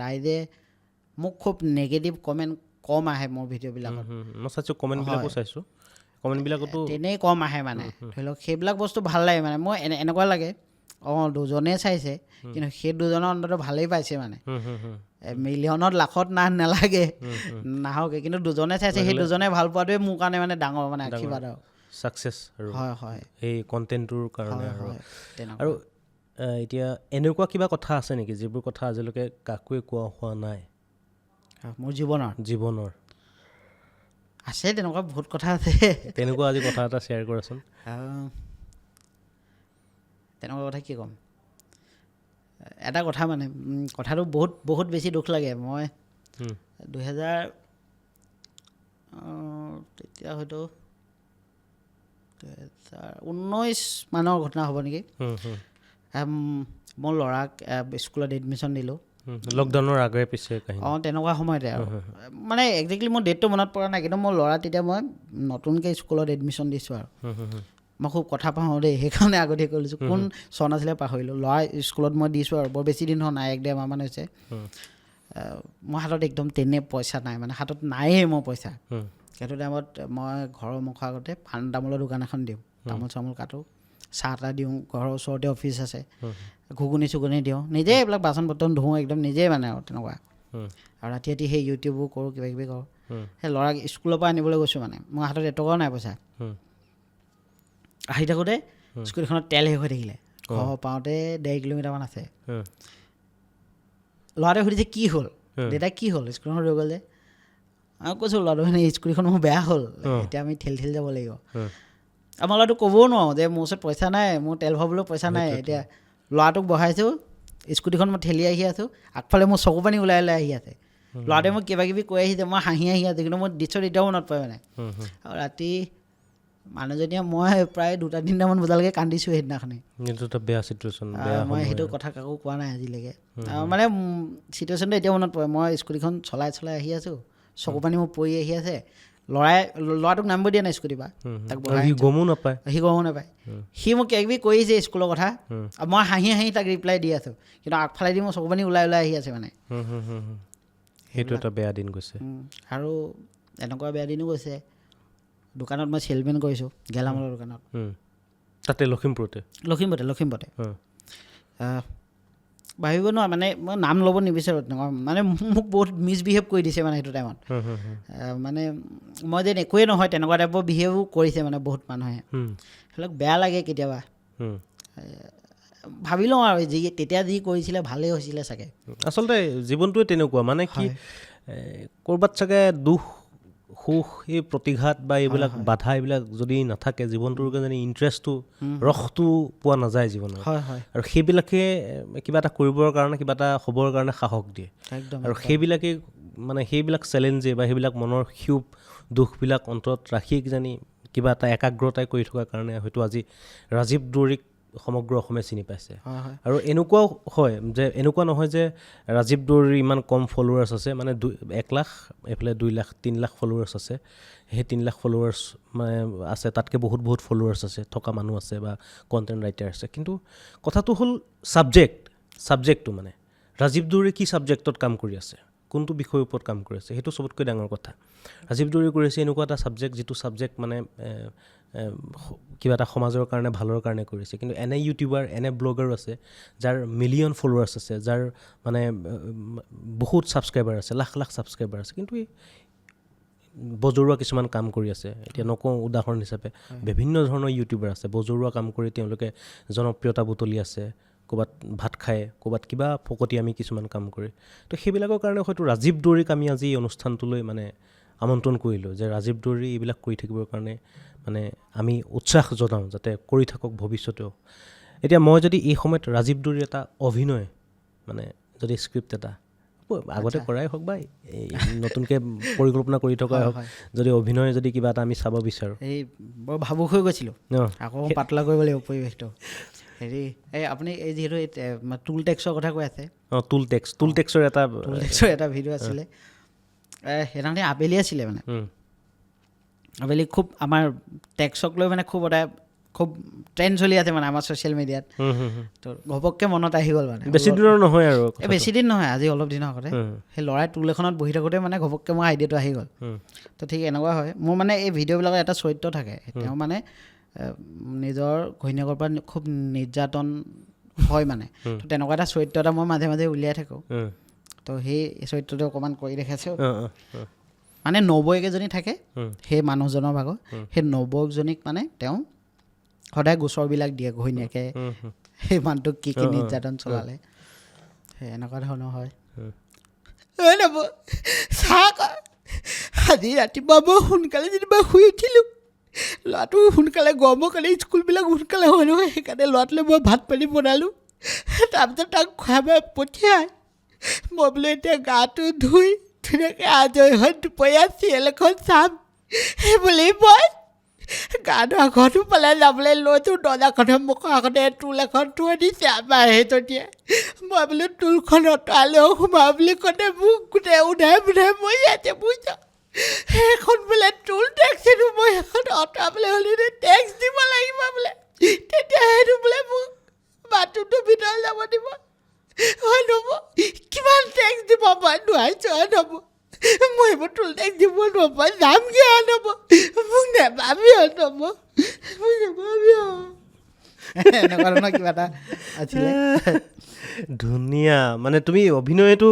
ৰাইজে মোক খুব নেগেটিভ কমেণ্ট কম আহে মোৰ ভিডিঅ'বিলাকত। মই চাইছোঁ কমেণ্টবিলাকো চাইছোঁ, কমেণ্টবিলাকতো তেনেই কম আহে, মানে ধৰি লওক সেইবিলাক বস্তু ভাল লাগে। মানে মই এনেকুৱা লাগে, দুজনে চাইছে, কিন্তু সেই দুজনৰ অন্তত ভালেই পাইছে, মানে মিলিয়নত লাখত নালাগে নাহকে, কিন্তু দুজনে চাইছে, সেই দুজনে ভাল পোৱাটোৱে মোৰ কাৰণে মানে ডাঙৰ, মানে আশীৰ্বাদ আৰু ছাকচেছ। হয় সেই কণ্টেণ্টটোৰ কাৰণে। আৰু এতিয়া এনেকুৱা কিবা কথা আছে নেকি যিবোৰ কথা আজিলৈকে কাকোৱে কোৱা হোৱা নাই মোৰ জীৱনৰ? আছে তেনেকুৱা বহুত কথা আছে। তেনেকুৱা আজি কথা এটা শ্বেয়াৰ কৰাচোন। তেনেকুৱা কথা কি ক'ম, এটা কথা, মানে কথাটো বহুত বেছি দুখ লাগে। মই তেতিয়া হয়তো 2019 মানৰ ঘটনা হ'ব নেকি। মই ল'ৰাক স্কুলত এডমিশ্যন দিলোঁ, লকডাউনৰ আগে পিছে। তেনেকুৱা সময়তে, আৰু মানে একজেক্টলি মোৰ ডেটটো মনত পৰা নাই, কিন্তু মোৰ ল'ৰা তেতিয়া মই নতুনকৈ স্কুলত এডমিশ্যন দিছোঁ। আৰু মই খুব কথা পাহৰোঁ দেই, সেইকাৰণে আগতীয়াকৈ লৈছোঁ, কোন চন আছিলে পাহৰিলোঁ। ল'ৰা স্কুলত মই দিছোঁ, আৰু বৰ বেছি দিন হোৱা নাই, 1-1.5 মাহমান হৈছে। মোৰ হাতত একদম তেনে পইচা নাই মানে হাতত নায়েই মোৰ পইচা সেইটো টাইমত মই ঘৰৰ মুখৰ আগতে পাণ তামোলৰ দোকান এখন দিওঁ তামোল চামোল কাটো চাহ তাহ দিওঁ ঘৰৰ ওচৰতে অফিচ আছে ঘুগুনি চুগুনি দিওঁ নিজেই এইবিলাক বাচন বৰ্তন ধুওঁ একদম নিজেই মানে আৰু তেনেকুৱা আৰু ৰাতি ৰাতি সেই ইউটিউবো কৰোঁ কিবা কিবি কৰোঁ সেই ল'ৰাক স্কুলৰ পৰা আনিবলৈ গৈছোঁ মানে মোৰ হাতত এটকাও নাই পইচা আহি থাকোঁতে স্কুটিখনত তেল শেষ হৈ থাকিলে ঘৰ পাওঁতে 1.5 কিলোমিটাৰমান আছে ল'ৰাটোৱে সুধিছে কি হ'ল দেউতা কি হ'ল স্কুলখন ৰৈ গ'ল যে আৰু কৈছোঁ ল'ৰাটো মানে স্কুটিখন মোৰ বেয়া হ'ল এতিয়া আমি ঠেলি যাব লাগিব আমাৰ ল'ৰাটোক ক'বও নোৱাৰোঁ যে মোৰ ওচৰত পইচা নাই মোৰ তেল ভৰাবলৈ পইচা নাই এতিয়া ল'ৰাটোক বহাইছোঁ স্কুটিখন মই ঠেলি আহি আছোঁ আগফালে মোৰ চকু পানী ওলাই আহি আছে ল'ৰাটোৱে মোক কিবা কিবি কৈ আহিছে মই হাঁহি আছোঁ কিন্তু মোৰ দৃশ্যত এতিয়াও মনত পৰে মানে আৰু ৰাতি মানুহজনীয়ে মই প্ৰায় 2-3টামান বজালৈকে কান্দিছোঁ সেইদিনাখনে বেয়া চিটুৱেশ্যন মই সেইটো কথা কাকো কোৱা নাই আজিলৈকে মানে চিটুৱেশ্যনটো এতিয়া মনত পৰে মই স্কুটিখন চলাই আহি আছোঁ চকু পানী মোৰ পৰি আহি আছে ল'ৰাটোক নামিব দিয়া নাই স্কুটিৰ পৰা তাক সি গমো নাপায় সি মোক কিবা কিবি কৈ আহিছে স্কুলৰ কথা মই হাঁহি তাক ৰিপ্লাই দি আছোঁ কিন্তু আগফালেদি মোৰ চকু পানী ওলাই আহি আছে মানে সেইটো এটা বেয়া দিন গৈছে আৰু এনেকুৱা বেয়া দিনো গৈছে দোকানত মই চেলমেন কৰিছোঁ গেলামালৰ দোকানত তাতে লখিমপুৰতে ভাবিব নোৱাৰা মানে মই নাম ল'ব নিবিচাৰোঁ তেনেকুৱা মানে মোক বহুত মিছবিহেভ কৰি দিছে মানে সেইটো টাইমত মানে মই যেন একোৱেই নহয় তেনেকুৱা টাইপৰ বিহেভো কৰিছে মানে বহুত মানুহে সেইবিলাক বেয়া লাগে কেতিয়াবা ভাবি লওঁ আৰু তেতিয়া যি কৰিছিলে ভালেই হৈছিলে চাগে আচলতে জীৱনটোৱে তেনেকুৱা মানে কি ক'ৰবাত চাগে দুখ সুখ এই প্ৰতিঘাত বা এইবিলাক বাধা এইবিলাক যদি নাথাকে জীৱনটোৰ কাৰণে ইণ্টাৰেষ্টটো ৰসটো পোৱা নাযায় জীৱনত আৰু সেইবিলাকে কিবা এটা কৰিবৰ কাৰণে কিবা এটা হ'বৰ কাৰণে সাহস দিয়ে আৰু সেইবিলাক চেলেঞ্জে বা সেইবিলাক মনৰ ক্ষোভ দুখবিলাক অন্তৰত ৰাখি কিজানি কিবা এটা একাগ্ৰতাই কৰি থকাৰ কাৰণে হয়তো আজি ৰাজীৱ দৌৰীক সমগ্ৰ অসমে চিনি পাইছে আৰু এনেকুৱাও হয় যে এনেকুৱা নহয় যে ৰাজীৱ দৌৰীৰ ইমান কম ফলোৱাৰ্ছ আছে মানে 1 লাখ এইফালে 2 লাখ 3 লাখ ফলোৱাৰ্ছ আছে সেই 3 লাখ ফলোৱাৰ্ছ মানে আছে তাতকৈ বহুত ফলোৱাৰ্ছ আছে থকা মানুহ আছে বা কণ্টেণ্ট ৰাইটাৰ আছে কিন্তু কথাটো হ'ল ছাবজেক্টটো মানে ৰাজীৱ দৌৰী কি ছাবজেক্টত কাম কৰি আছে কোনটো বিষয়ৰ ওপৰত কাম কৰি আছে সেইটো চবতকৈ ডাঙৰ কথা ৰাজীৱ দৌৰী কৰি আছে এনেকুৱা এটা ছাবজেক্ট যিটো ছাবজেক্ট মানে কিবা এটা সমাজৰ কাৰণে ভালৰ কাৰণে কৰিছে কিন্তু এনে ইউটিউবাৰ এনে ব্লগাৰো আছে যাৰ মিলিয়ন ফলোৱাৰ্ছ আছে যাৰ মানে বহুত ছাবস্ক্ৰাইবাৰ আছে লাখ ছাবস্ক্ৰাইবাৰ আছে কিন্তু বজৰুৱা কিছুমান কাম কৰি আছে এতিয়া নকওঁ উদাহৰণ হিচাপে বিভিন্ন ধৰণৰ ইউটিউবাৰ আছে বজৰুৱা কাম কৰি তেওঁলোকে জনপ্ৰিয়তা বুটলি আছে ক'ৰবাত ভাত খায় ক'ৰবাত কিবা ফকতি আমি কিছুমান কাম কৰি তো সেইবিলাকৰ কাৰণে হয়তো ৰাজীৱ দৌৰীক আমি আজি এই অনুষ্ঠানটোলৈ মানে আমন্ত্ৰণ কৰিলোঁ যে ৰাজীৱ দৌৰী এইবিলাক কৰি থাকিবৰ কাৰণে মানে আমি উৎসাহ জনাওঁ যাতে কৰি থাকক ভৱিষ্যতেও এতিয়া মই যদি এই সময়ত ৰাজীৱ দৌৰীৰ এটা অভিনয় মানে যদি স্ক্ৰিপ্ট এটা আগতে কৰাই হওক বা নতুনকৈ পৰিকল্পনা কৰি থকাই হওক যদি অভিনয় যদি কিবা এটা আমি চাব বিচাৰোঁ এই বৰ ভাবুক হৈ গৈছিলোঁ আকৌ পাতলা কৰিব লাগিব পৰিৱেশটো হেৰি এই আপুনি এই যিহেতু টুল টেক্সৰ কথা কৈ আছে টুল টেক্সৰ এটা ভিডিঅ' আছিলে সেইদিনাখনি আবেলি আছিলে মানে আবেলি খুব আমাৰ টেক্সক লৈ মানে খুব ট্ৰেণ্ড চলি আছে মানে আমাৰ ছ'চিয়েল মিডিয়াত তো ঘপককৈ মনত আহি গ'ল মানে বেছি দিনৰ নহয় আৰু বেছি দিন নহয় আজি অলপ দিনৰ আগতে সেই ল'ৰাই টুল এখনত বহি থাকোঁতে মানে ঘপককৈ মোৰ আইডিয়াটো আহি গ'ল তো ঠিক এনেকুৱা হয় মোৰ মানে এই ভিডিঅ'বিলাকৰ এটা চৰিত্ৰ থাকে তেওঁ মানে নিজৰ ঘৈণীয়েকৰ পৰা খুব নিৰ্যাতন হয় মানে তো তেনেকুৱা এটা চৰিত্ৰ এটা মই মাজে মাজে উলিয়াই থাকোঁ তো সেই চৰিত্ৰটো অকণমান কৰি দেখাইছোঁ মানে নবৌকেইজনী থাকে সেই মানুহজনৰ ভাগৰ সেই নবৌকজনীক মানে তেওঁ সদায় গোচৰবিলাক দিয়ে ঘৈণীয়েকে সেই মানুহটোক কি নিৰ্যাতন চলালে সেই এনেকুৱা ধৰণৰ হয় আজি ৰাতিপুৱা মই সোনকালে যেনিবা শুই উঠিলোঁ ল'ৰাটো সোনকালে গৰমৰ কাৰণে স্কুলবিলাক সোনকালে হয় নহয় সেইকাৰণে ল'ৰাটোলৈ মই ভাত পানী বনালোঁ তাৰপিছত তাক খুৱাই পঠিয়াই মই বোলো এতিয়া গাটো ধুই ধুনীয়াকৈ আজৰি হৈ দুপৰীয়া চিৰিয়েল এখন চাম সেই বুলি মই গা ধোৱা ঘৰটো পেলাই যাবলৈ লৈছোঁ দৰ্জাখনৰ মুখৰ আগতে টুল এখন থৈ দিছে আমাৰ সেইজনীয়ে মই বোলো টুলখন অঁতৰালেও সোমাওঁ বুলি ক'লে মোক গোটেই উধাই মৰি আছে বুজিছ সেইখন বোলে টুল টেক্সিটো মই সেইখন অঁতৰাবলৈ হ'লে টেক্স দিব লাগিব বোলে তেতিয়া সেইটো বোলে মোক বাথৰুমটোৰ ভিতৰত যাব দিব হয় নব কিমান টেক্স দিব মই নোৱাৰিছোঁ নব মই এইবোৰ তোল টেক্স দিব নব যামগৈ নব মোক নেপাবি নব মোক নেপাবি এনেকুৱা ধৰণৰ কিবা এটা আছিলে ধুনীয়া মানে তুমি অভিনয়টো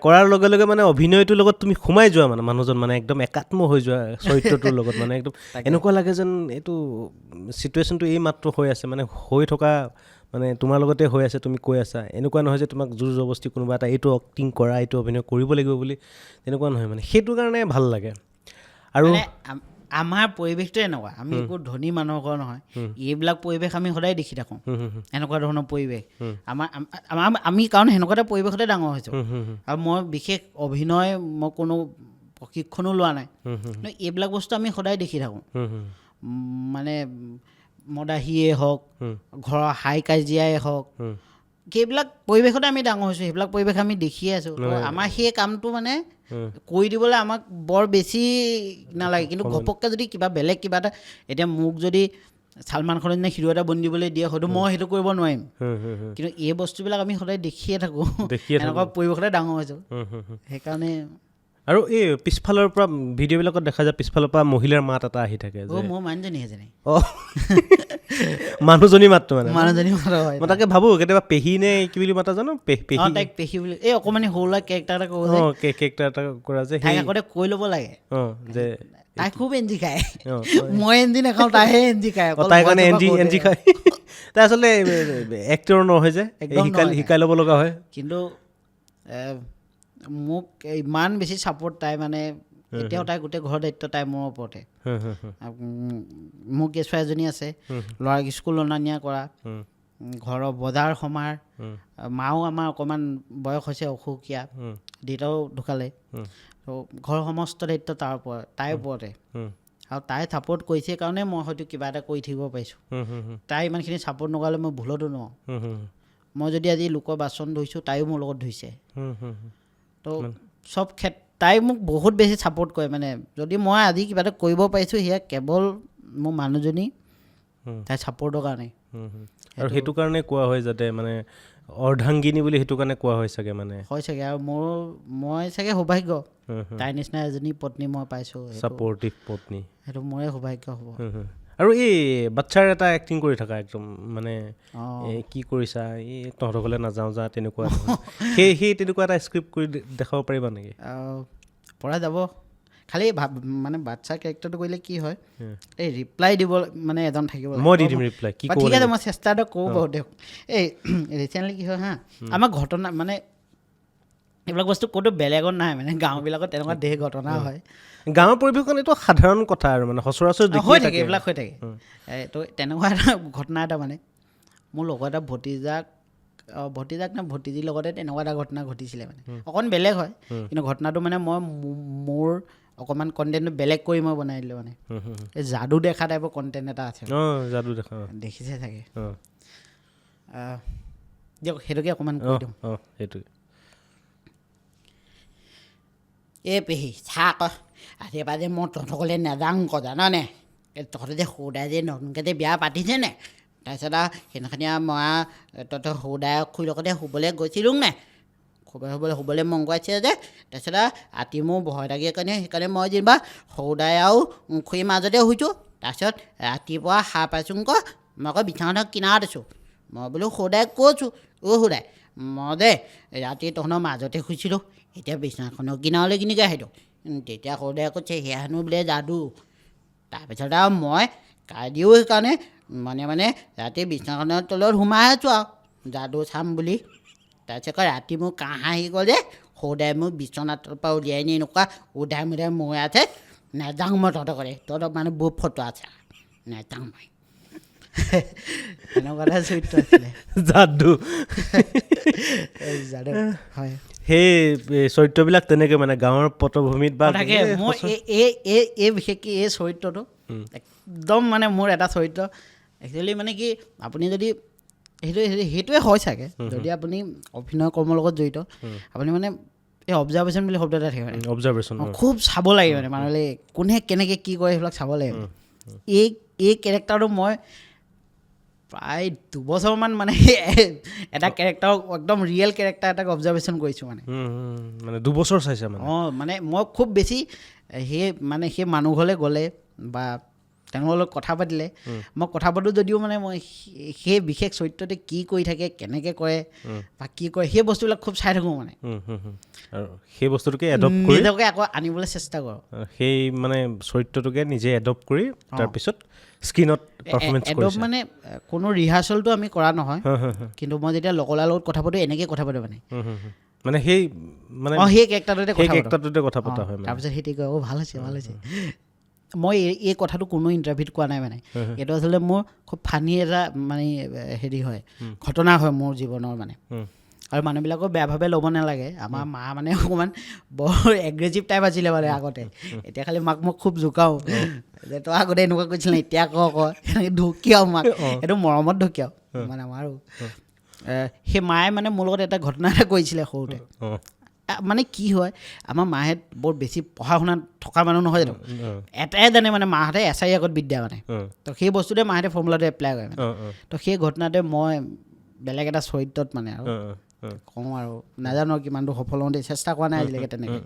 কৰাৰ লগে লগে মানে অভিনয়টোৰ লগত তুমি সোমাই যোৱা মানে মানুহজন মানে একদম একাত্ম হৈ যোৱা চৰিত্ৰটোৰ লগত মানে একদম এনেকুৱা লাগে যেন এইটো চিটুৱেশ্যনটো এই মাত্ৰ হৈ আছে মানে হৈ থকা মানে তোমাৰ লগতে হৈ আছে তুমি কৈ আছা এনেকুৱা নহয় যে তোমাক জোৰ জবৰদস্তি কোনোবা এটা এইটো এক্টিং কৰা এইটো অভিনয় কৰিব লাগিব বুলি তেনেকুৱা নহয় মানে সেইটো কাৰণে ভাল লাগে আৰু আমাৰ পৰিৱেশটো এনেকুৱা আমি একো ধনী মানুহৰ নহয় এইবিলাক পৰিৱেশ আমি সদায় দেখি থাকোঁ এনেকুৱা ধৰণৰ পৰিৱেশ আমাৰ আমি কাৰণ সেনেকুৱা এটা পৰিৱেশতে ডাঙৰ হৈছোঁ আৰু মই বিশেষ অভিনয় মই কোনো প্ৰশিক্ষণো লোৱা নাই এইবিলাক বস্তু আমি সদায় দেখি থাকোঁ মানে মদাহীয়ে হওক ঘৰৰ হাই কাজিয়াই হওক সেইবিলাক পৰিৱেশতে আমি ডাঙৰ হৈছোঁ সেইবিলাক পৰিৱেশ আমি দেখিয়ে আছোঁ আমাৰ সেই কামটো মানে কৰি দিবলৈ আমাক বৰ বেছি নালাগে কিন্তু ঘপককৈ যদি কিবা বেলেগ কিবা এটা এতিয়া মোক যদি ছালমান খানৰ নিচিনা হিৰো এটা বনি দিবলৈ দিয়ে হয়তো মই সেইটো কৰিব নোৱাৰিম কিন্তু এই বস্তুবিলাক আমি সদায় দেখিয়ে থাকোঁ এনেকুৱা পৰিৱেশতে ডাঙৰ হৈছোঁ সেইকাৰণে আৰু এই পিছফালৰ পৰা ভিডিঅ'বিলাকত দেখা যায় পিছফালৰ পৰা মহিলাৰ মাত এটা আহি থাকে মোৰ মানুহজনী সেইজনী মানুহজনী মাতটো মানে মানুহজনী মাত হয় মই তাকে ভাবোঁ কেতিয়াবা পেহী নে কি বুলি মাতা জানো পেহী তাইক পেহী বুলি এই অকণমানি সৰু ল'ৰা কেৰেক্টাৰ এটা কৰোঁ কেৰেক্টাৰ এটা কৰা যে তাইক আগতে কৈ ল'ব লাগে যে তাই খুব এঞ্জি খায় মই এঞ্জি নাখাওঁ তাইহে এঞ্জি খায় তাই কাৰণে এঞ্জি খায় তাই আচলতে এক্টৰ নহয় যে শিকাই ল'ব লগা হয় কিন্তু মোক ইমান বেছি ছাপোৰ্ট তাই মানে এতিয়াও তাই গোটেই ঘৰৰ দায়িত্ব তাই মোৰ ওপৰতে মোৰ কেঁচুৱা এজনী আছে ল'ৰাক স্কুল অনা নিয়া কৰা ঘৰৰ বজাৰ সমাৰ মাও আমাৰ অকণমান বয়স হৈছে অসুখীয়া দেউতাও ঢুকালে ত' ঘৰৰ সমস্ত দায়িত্ব তাইৰ ওপৰতে আৰু তাই ছাপোৰ্ট কৰিছে কাৰণে মই হয়তো কিবা এটা কৰি থাকিব পাৰিছোঁ তাই ইমানখিনি ছাপোৰ্ট নকৰালে মই ভুলতো নোৱাৰোঁ মই যদি আজি লোকৰ বাচন ধুইছোঁ তাইও মোৰ লগত ধুইছে তো চব তাই মোক বহুত বেছি ছাপোৰ্ট কৰে মানে যদি মই আজি কিবা এটা কৰিব পাৰিছোঁ সেয়া কেৱল মোৰ মানুহজনী তাই ছাপোৰ্টৰ কাৰণে আৰু সেইটো কাৰণে কোৱা হয় যাতে মানে অৰ্ধাংগিনী বুলি সেইটো কাৰণে কোৱা হয় চাগে মানে হয় চাগে আৰু মই চাগে সৌভাগ্য তাইৰ নিচিনা এজনী পত্নী মই পাইছোঁ ছাপৰ্টিভ পত্নী সেইটো মোৰে সৌভাগ্য হ'ব আৰু এই বাচ্ছাৰ এটা এক্টিং কৰি থকা একদম মানে কি কৰিছা এই তহঁতৰ ঘৰলৈ নাযাওঁ যা তেনেকুৱা সেই তেনেকুৱা এটা স্ক্ৰিপ্ট কৰি দেখাব পাৰিবা নেকি পৰা যাব খালি মানে বাচ্ছা কেৰেক্টাৰটো কৰিলে কি হয় এই ৰিপ্লাই দিব মানে এজন থাকিব মই দি দিম ৰিপ্লাই কি ঠিক আছে মই চেষ্টা এটা কৰোঁ বাৰু দিয়ক এই ৰিচেণ্টলি কি হয় হা আমাৰ ঘটনা মানে এইবিলাক বস্তু ক'তো বেলেগত নাই মানে গাঁওবিলাকত তেনেকুৱা ধেৰ ঘটনা হয় গাঁৱৰ পৰিৱেশন এইটো সাধাৰণ কথা আৰু মানে সচৰাচৰ হৈ থাকে এইবিলাক হৈ থাকে তো তেনেকুৱা এটা ঘটনা এটা মানে মোৰ লগৰ এটা ভতিজাক নে ভতিজীৰ লগতে তেনেকুৱা এটা ঘটনা ঘটিছিলে মানে অকণ বেলেগ হয় কিন্তু ঘটনাটো মানে মই মোৰ অকণমান কণ্টেণ্টটো বেলেগ কৰি মই বনাই দিলোঁ মানে এই যাদু দেখা টাইপৰ কণ্টেণ্ট এটা আছে যাদু দেখা দেখিছে চাগে দিয়ক সেইটোকে অকণমান কৈ দিওঁ সেইটোৱে এই পেহী চাহ আকৌ ৰাতিপুৱা যে মই তহঁতকলৈ নাযাওঁ আকৌ জাননে তহঁতে যে সৌদাই যে নতুনকৈ যে বিয়া পাতিছে নে তাৰপিছত আৰু সেইদিনাখনি আৰু মই তহঁতৰ সৌদাই খুৰীৰ লগতে শুবলৈ গৈছিলোঁ নে শুবলৈ মন কৰাইছে যে তাৰপিছত আৰু ৰাতি মোৰ ভয় লাগে সেইকাৰণে মই যেনিবা সৌদাই আৰু খুৰীৰ মাজতে শুইছোঁ তাৰপিছত ৰাতিপুৱা সাৰ পাইছোঁ আকৌ মই আকৌ বিছনাখনৰ কিনাৰত আছোঁ মই বোলো সৌদাই কৈছোঁ সৌদাই মই দে ৰাতি তহঁতৰ মাজতে শুইছিলোঁ এতিয়া বিছনাখনৰ কিনাৰলৈ কেনেকৈ আহিলোঁ তেতিয়া সৌদাই কৈছে সেয়া হেনো বোলে যাদু তাৰপিছত আৰু মই কাইদিও সেইকাৰণে মানে ৰাতি বিছনাখনৰ তলত সোমাই আছোঁ আৰু যাদু চাম বুলি তাৰপিছত ৰাতি মোৰ কাঁহ আহি গ'ল যে সৌদাই মোক বিছনাৰ তলৰ পৰা উলিয়াই নি এনেকুৱা উধাই মুধাই মই আছে নাযাওঁ মই তহঁতৰ কৰে তহঁতৰ মানে বহুত ফটো আছে নাযাওঁ মই এনেকুৱা এটা চৰিত্ৰ আছিলে যাদু হয় সেই চৰিত্ৰবিলাক তেনেকৈ মানে গাঁৱৰ পটভূমিত বা থাকে মই এই বিশেষকৈ এই চৰিত্ৰটো একদম মানে মোৰ এটা চৰিত্ৰ একচুৱেলি মানে কি আপুনি যদি সেইটোৱে হয় চাগে যদি আপুনি অভিনয় কৰ্মৰ লগত জড়িত আপুনি মানে এই অবজাৰ্ভেশ্যন বুলি শব্দ এটা থাকে মানে অবজাৰ্ভেশ্যন খুব চাব লাগে মানে মানুহলৈ কোনে কেনেকৈ কি কৰে সেইবিলাক চাব লাগে এই কেৰেক্টাৰটো মই প্ৰায় 2 বছৰমান মানে এটা কেৰেক্টাৰ একদম ৰিয়েল কেৰেক্টাৰ এটাক অবজাৰ্ভেশ্যন কৰিছোঁ মানে মানে 2 বছৰ চাইছে মানে মানে মই খুব বেছি সেই মানুহ ঘৰলৈ গ'লে বা তেওঁলোকৰ লগত কথা পাতিলে মই কথা পাতোঁ যদিও মানে মই সেই বিশেষ চৰিত্ৰতে কি কৰি থাকে কেনেকৈ কৰে বা কি কৰে সেই বস্তুবিলাক খুব চাই থাকোঁ মানে আৰু সেই বস্তুটোকে এডপ্ট কৰি নিজকে আকৌ আনিবলৈ চেষ্টা কৰোঁ সেই মানে চৰিত্ৰটোকে নিজে এডপ্ট কৰি তাৰপিছত স্ক্ৰীণত পাৰফৰ্মেঞ্চ কৰিছে মানে কোনো ৰিহাৰ্চেলটো আমি কৰা নহয় কিন্তু মই যেতিয়া লগলাৰ লগত কথা পাতোঁ এনেকৈ কথা পাতোঁ মানে সেই মানে সেই কেৰেক্টাৰটোতে কথা পতা হয় তাৰপিছত সেইটো কয় ভাল হৈছে মই এই কথাটো কোনো ইণ্টাৰভিউত কোৱা নাই মানে এইটো আচলতে মোৰ খুব ফানি এটা মানে হয় ঘটনা হয় মোৰ জীৱনৰ মানে আৰু মানুহবিলাকৰ বেয়াভাৱে ল'ব নালাগে আমাৰ মা মানে অকণমান বৰ এগ্ৰেছিভ টাইপ আছিলে মানে আগতে এতিয়া খালি মাক মই খুব জোকাওঁ যে তই আগতে এনেকুৱা কৈছিল এতিয়া এনেকৈ ঢুকিয়াও মাক এইটো মৰমত ঢুকিয়াও মানে আমাৰো সেই মায়ে মানে মোৰ লগত এটা ঘটনা এটা কৰিছিলে সৰুতে মানে কি হয় আমাৰ মাহঁত বৰ বেছি পঢ়া শুনা থকা মানুহ নহয় জানো এটাই জানে মানে মাহঁতে এছাই আগত বিদ্যা মানে তো সেই বস্তুতে মাহঁতে ফৰ্মুলাটো এপ্লাই কৰে তো সেই ঘটনাতে মই বেলেগ এটা চৰিত্ৰত মানে আৰু কওঁ আৰু নাজানো কিমান দূৰ সফল হওঁতে চেষ্টা কৰা নাই আজিলৈকে তেনেকৈ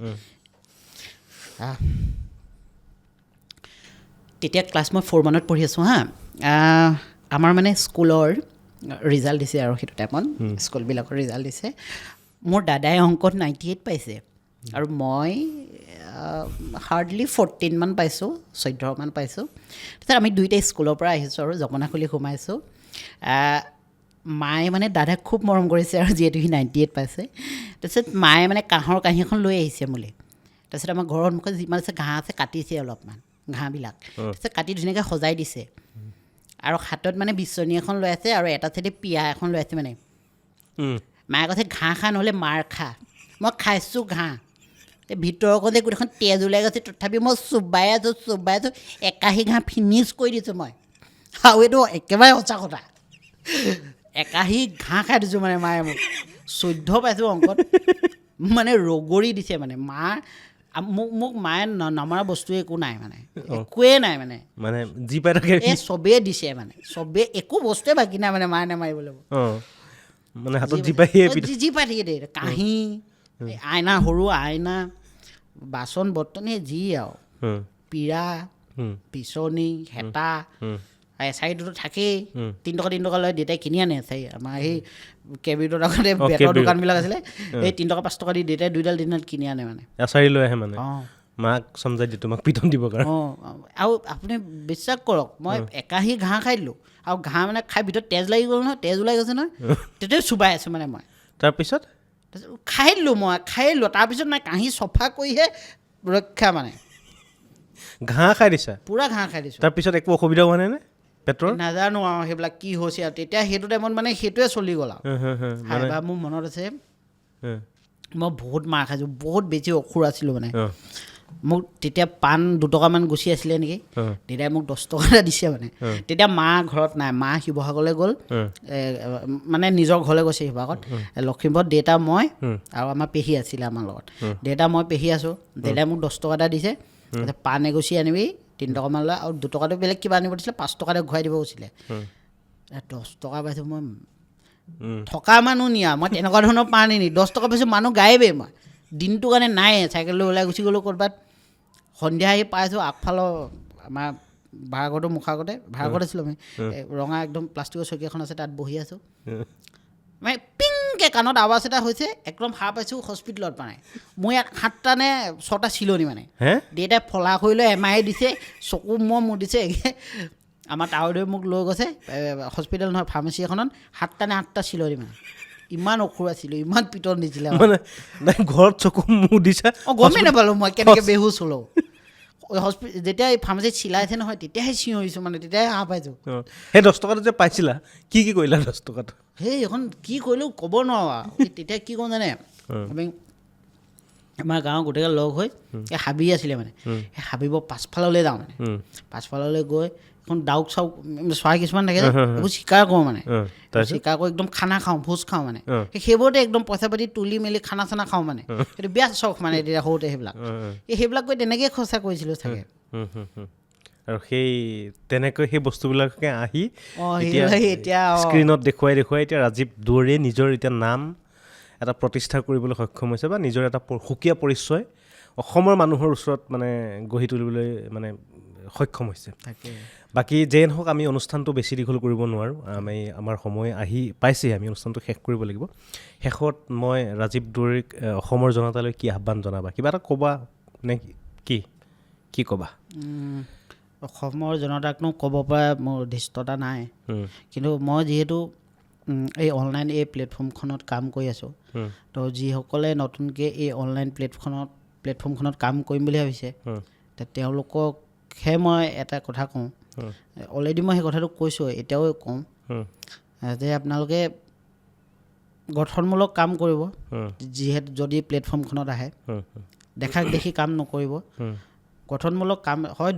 তেতিয়া ক্লাছ মই 4 মানত পঢ়ি আছোঁ আমাৰ মানে স্কুলৰ ৰিজাল্ট দিছে আৰু সেইটো টাইমত স্কুলবিলাকৰ ৰিজাল্ট দিছে মোৰ দাদাই অংকত 98 পাইছে আৰু মই হাৰ্ডলি 14 মান পাইছোঁ 14 মান পাইছোঁ তাৰপিছত আমি দুইটাই স্কুলৰ পৰা আহিছোঁ আৰু জপনাখুলি সোমাইছোঁ মায়ে মানে দাদাক খুব মৰম কৰিছে আৰু যিহেতু সি 98 পাইছে তাৰপিছত মায়ে মানে কাঁহৰ কাঁহী এখন লৈ আহিছে মোলৈ তাৰপিছত আমাৰ ঘৰৰ সন্মুখত যিমান আছে ঘাঁহ আছে কাটিছে অলপমান ঘাঁহবিলাক তাৰপিছত কাটি ধুনীয়াকৈ সজাই দিছে আৰু হাতত মানে বিচনী এখন লৈ আছে আৰু এটা চাইডে পিয়া এখন লৈ আছে মানে মায়ে কৈছে ঘাঁহ খা নহ'লে মাৰ খা মই খাইছোঁ ঘাঁহ ভিতৰৰ কণে গোটেইখন তেজ ওলাই গৈছে তথাপি মই চোবাই আছোঁ একাহী ঘাঁহ ফিনিছ কৰি দিছোঁ মই আৰু এইটো একেবাৰে সঁচা কথা একাহী ঘাঁহ খাই দিছোঁ মানে মায়ে মোক 14 পাইছোঁ অংকত মানে ৰগৰি দিছে মানে মোক মায়ে নমৰা বস্তু একো নাই মানে একোৱে নাই মানে যি পাই থাকে চবেই দিছে মানে চবেই একো বস্তুৱে বাকী নাই মানে মায়ে নামাৰিবলৈ মানে হাতত যি পাই যি পাই থাকে দেই কাঁহী আইনা সৰু আইনা বাচন বৰ্তন যি আৰু পিৰা পিচনি হেতা এচাৰিটোতো থাকেই 3 টকা লয় দেউতাই কিনি আনে এচাৰি আমাৰ সেই কেবিটোৰ আগতে বেতৰ দোকানবিলাক আছিলে এই 3 টকা 5 টকা দি দেউতাই 2 ডাল কিনি আনে মানে এচাৰি লৈ আহে মানে মাক চমজাই দিয়ে তোমাক পিটন দিব কাৰণে আৰু আপুনি বিশ্বাস কৰক মই একাহী ঘাঁহ খাই দিলোঁ আৰু ঘাঁহ মানে খাই ভিতৰত তেজ লাগি গ'ল নহয় তেজ ওলাই গৈছে নহয় তেতিয়াও চুবাই আছোঁ মানে মই তাৰপিছত খাই দিলোঁ তাৰপিছত নাই কাঁহী চফা কৰিহে ৰক্ষা মানে ঘাঁহ খাই দিছা পূৰা ঘাঁহ খাই দিছোঁ তাৰপিছত একো অসুবিধা হোৱা নাই নে পেটৰ নাজানো আৰু সেইবিলাক কি হৈছে আৰু তেতিয়া সেইটো টাইমত মানে সেইটোৱে চলি গ'ল আৰু মোৰ মনত আছে মই বহুত মাৰ খাইছোঁ বহুত বেছি অসুৰ আছিলোঁ মানে মোক তেতিয়া পাণ 2 টকামান গুচি আছিলে নেকি দেউতাই মোক 10 টকা এটা দিছে মানে তেতিয়া মা ঘৰত নাই মা শিৱসাগৰলৈ গ'ল মানে নিজৰ ঘৰলৈ গৈছে শিৱসাগৰত লখিমপুৰত দেউতা মই আৰু আমাৰ পেহী আছিলে আমাৰ লগত দেউতা মই পেহী আছোঁ দেউতাই মোক 10 টকা এটা দিছে পাণ এগুচি আনিবি 3 টকামান লয় আৰু 2 টকাটো বেলেগ কিবা আনিব দিছিলে 5 টকাতে ঘূৰাই দিব কৈছিলে 10 টকা পাইছোঁ মই থকা মানুহ নিয়া মই তেনেকুৱা ধৰণৰ পাণ নি 10 টকা পাইছোঁ মানুহ গায়েবেই মই দিনটোৰ কাৰণে নাই চাইকেল লৈ ওলাই গুচি গ'লোঁ ক'ৰবাত সন্ধিয়া আহি পাইছোঁ আগফালৰ আমাৰ ভাড়াঘৰটো মুখাগতে ভাড়াঘৰত আছিলোঁ আমি ৰঙা একদম প্লাষ্টিকৰ চকী এখন আছে তাত বহি আছোঁ মানে পিংকৈ কাণত আৱাজ এটা হৈছে একদম সাৰ পাইছোঁ হস্পিটেলত মানে মোৰ ইয়াত 7টা নে 6টা চিলনি মানে দেউতাই ফলা কৰি লৈ এমাহে দিছে চকু মোৰ দিছে আমাৰ টাউৰে মোক লৈ গৈছে হস্পিটেল নহয় ফাৰ্মাচী এখনত 7টা নে 8টা চিলনি মানে ইমান অসুৰ আছিলোঁ ইমান পিটন দিছিলে ঘৰত চকু মোৰ দিছা গমেই নাপালোঁ মই কেনেকৈ বেহুচ হ'লোঁ যেতিয়া এই ফাৰ্মাচীত চিলাইছে নহয় তেতিয়াহে চিঞৰিছোঁ মানে তেতিয়াহে সাৰ পাইছোঁ সেই 10 টকাটো যে পাইছিলা কি কৰিলা 10 টকাটো সেই এখন কি কৰিলোঁ ক'ব নোৱাৰোঁ আৰু তেতিয়া কি কৰোঁ জানে আমি আমাৰ গাঁৱৰ গোটেইগাল লগ হৈ এই হাবি আছিলে মানে সেই হাবিবোৰ পাছফাললৈ যাওঁ মানে পাছফাললৈ গৈ এখন ডাউক চাউক চৰাই কিছুমান থাকে যে এইবোৰ চিকাৰ কৰোঁ মানে চিকাৰ কৰি একদম খানা খাওঁ ভোজ খাওঁ মানে সেইবোৰতে একদম পইচা পাতি তুলি মেলি খানা চানা খাওঁ মানে সেইটো বেয়া চখ মানে তেতিয়া সৰুতে সেইবিলাক কৰি তেনেকৈয়ে খৰচা কৰিছিলোঁ চাগে আৰু সেই তেনেকৈ সেই বস্তুবিলাকে আহি এতিয়া স্ক্ৰীণত দেখুৱাই এতিয়া ৰাজীৱ দুৱৰীয়ে নিজৰ এতিয়া নাম এটা প্ৰতিষ্ঠা কৰিবলৈ সক্ষম হৈছে বা নিজৰ এটা সুকীয়া পৰিচয় অসমৰ মানুহৰ ওচৰত মানে গঢ়ি তুলিবলৈ মানে সক্ষম হৈছে। বাকী যেই নহওক আমি অনুষ্ঠানটো বেছি দীঘল কৰিব নোৱাৰোঁ, আমাৰ সময় আহি পাইছেই, আমি অনুষ্ঠানটো শেষ কৰিব লাগিব। শেষত মই ৰাজীৱ দুৱৰীক অসমৰ জনতালৈ কি আহ্বান জনাবা, কিবা এটা ক'বা নে কি ক'বা? অসমৰ জনতাকনো ক'ব পৰা মোৰ ধৃষ্টতা নাই, কিন্তু মই যিহেতু এই অনলাইন এই প্লেটফৰ্মখনত কাম কৰি আছোঁ, তো যিসকলে নতুনকৈ এই অনলাইন প্লেটফৰ্মখনত কাম কৰিম বুলি ভাবিছে, তেওঁলোককহে মই এটা কথা কওঁ, অলৰেডি মই সেই কথাটো কৈছোঁ, এতিয়াও কওঁ যে আপোনালোকে গঠনমূলক কাম কৰিব। যিহেতু যদি প্লেটফৰ্মখনত আহে, দেখাক দেখি কাম নকৰিব। গঠনমূলক কাম হয়,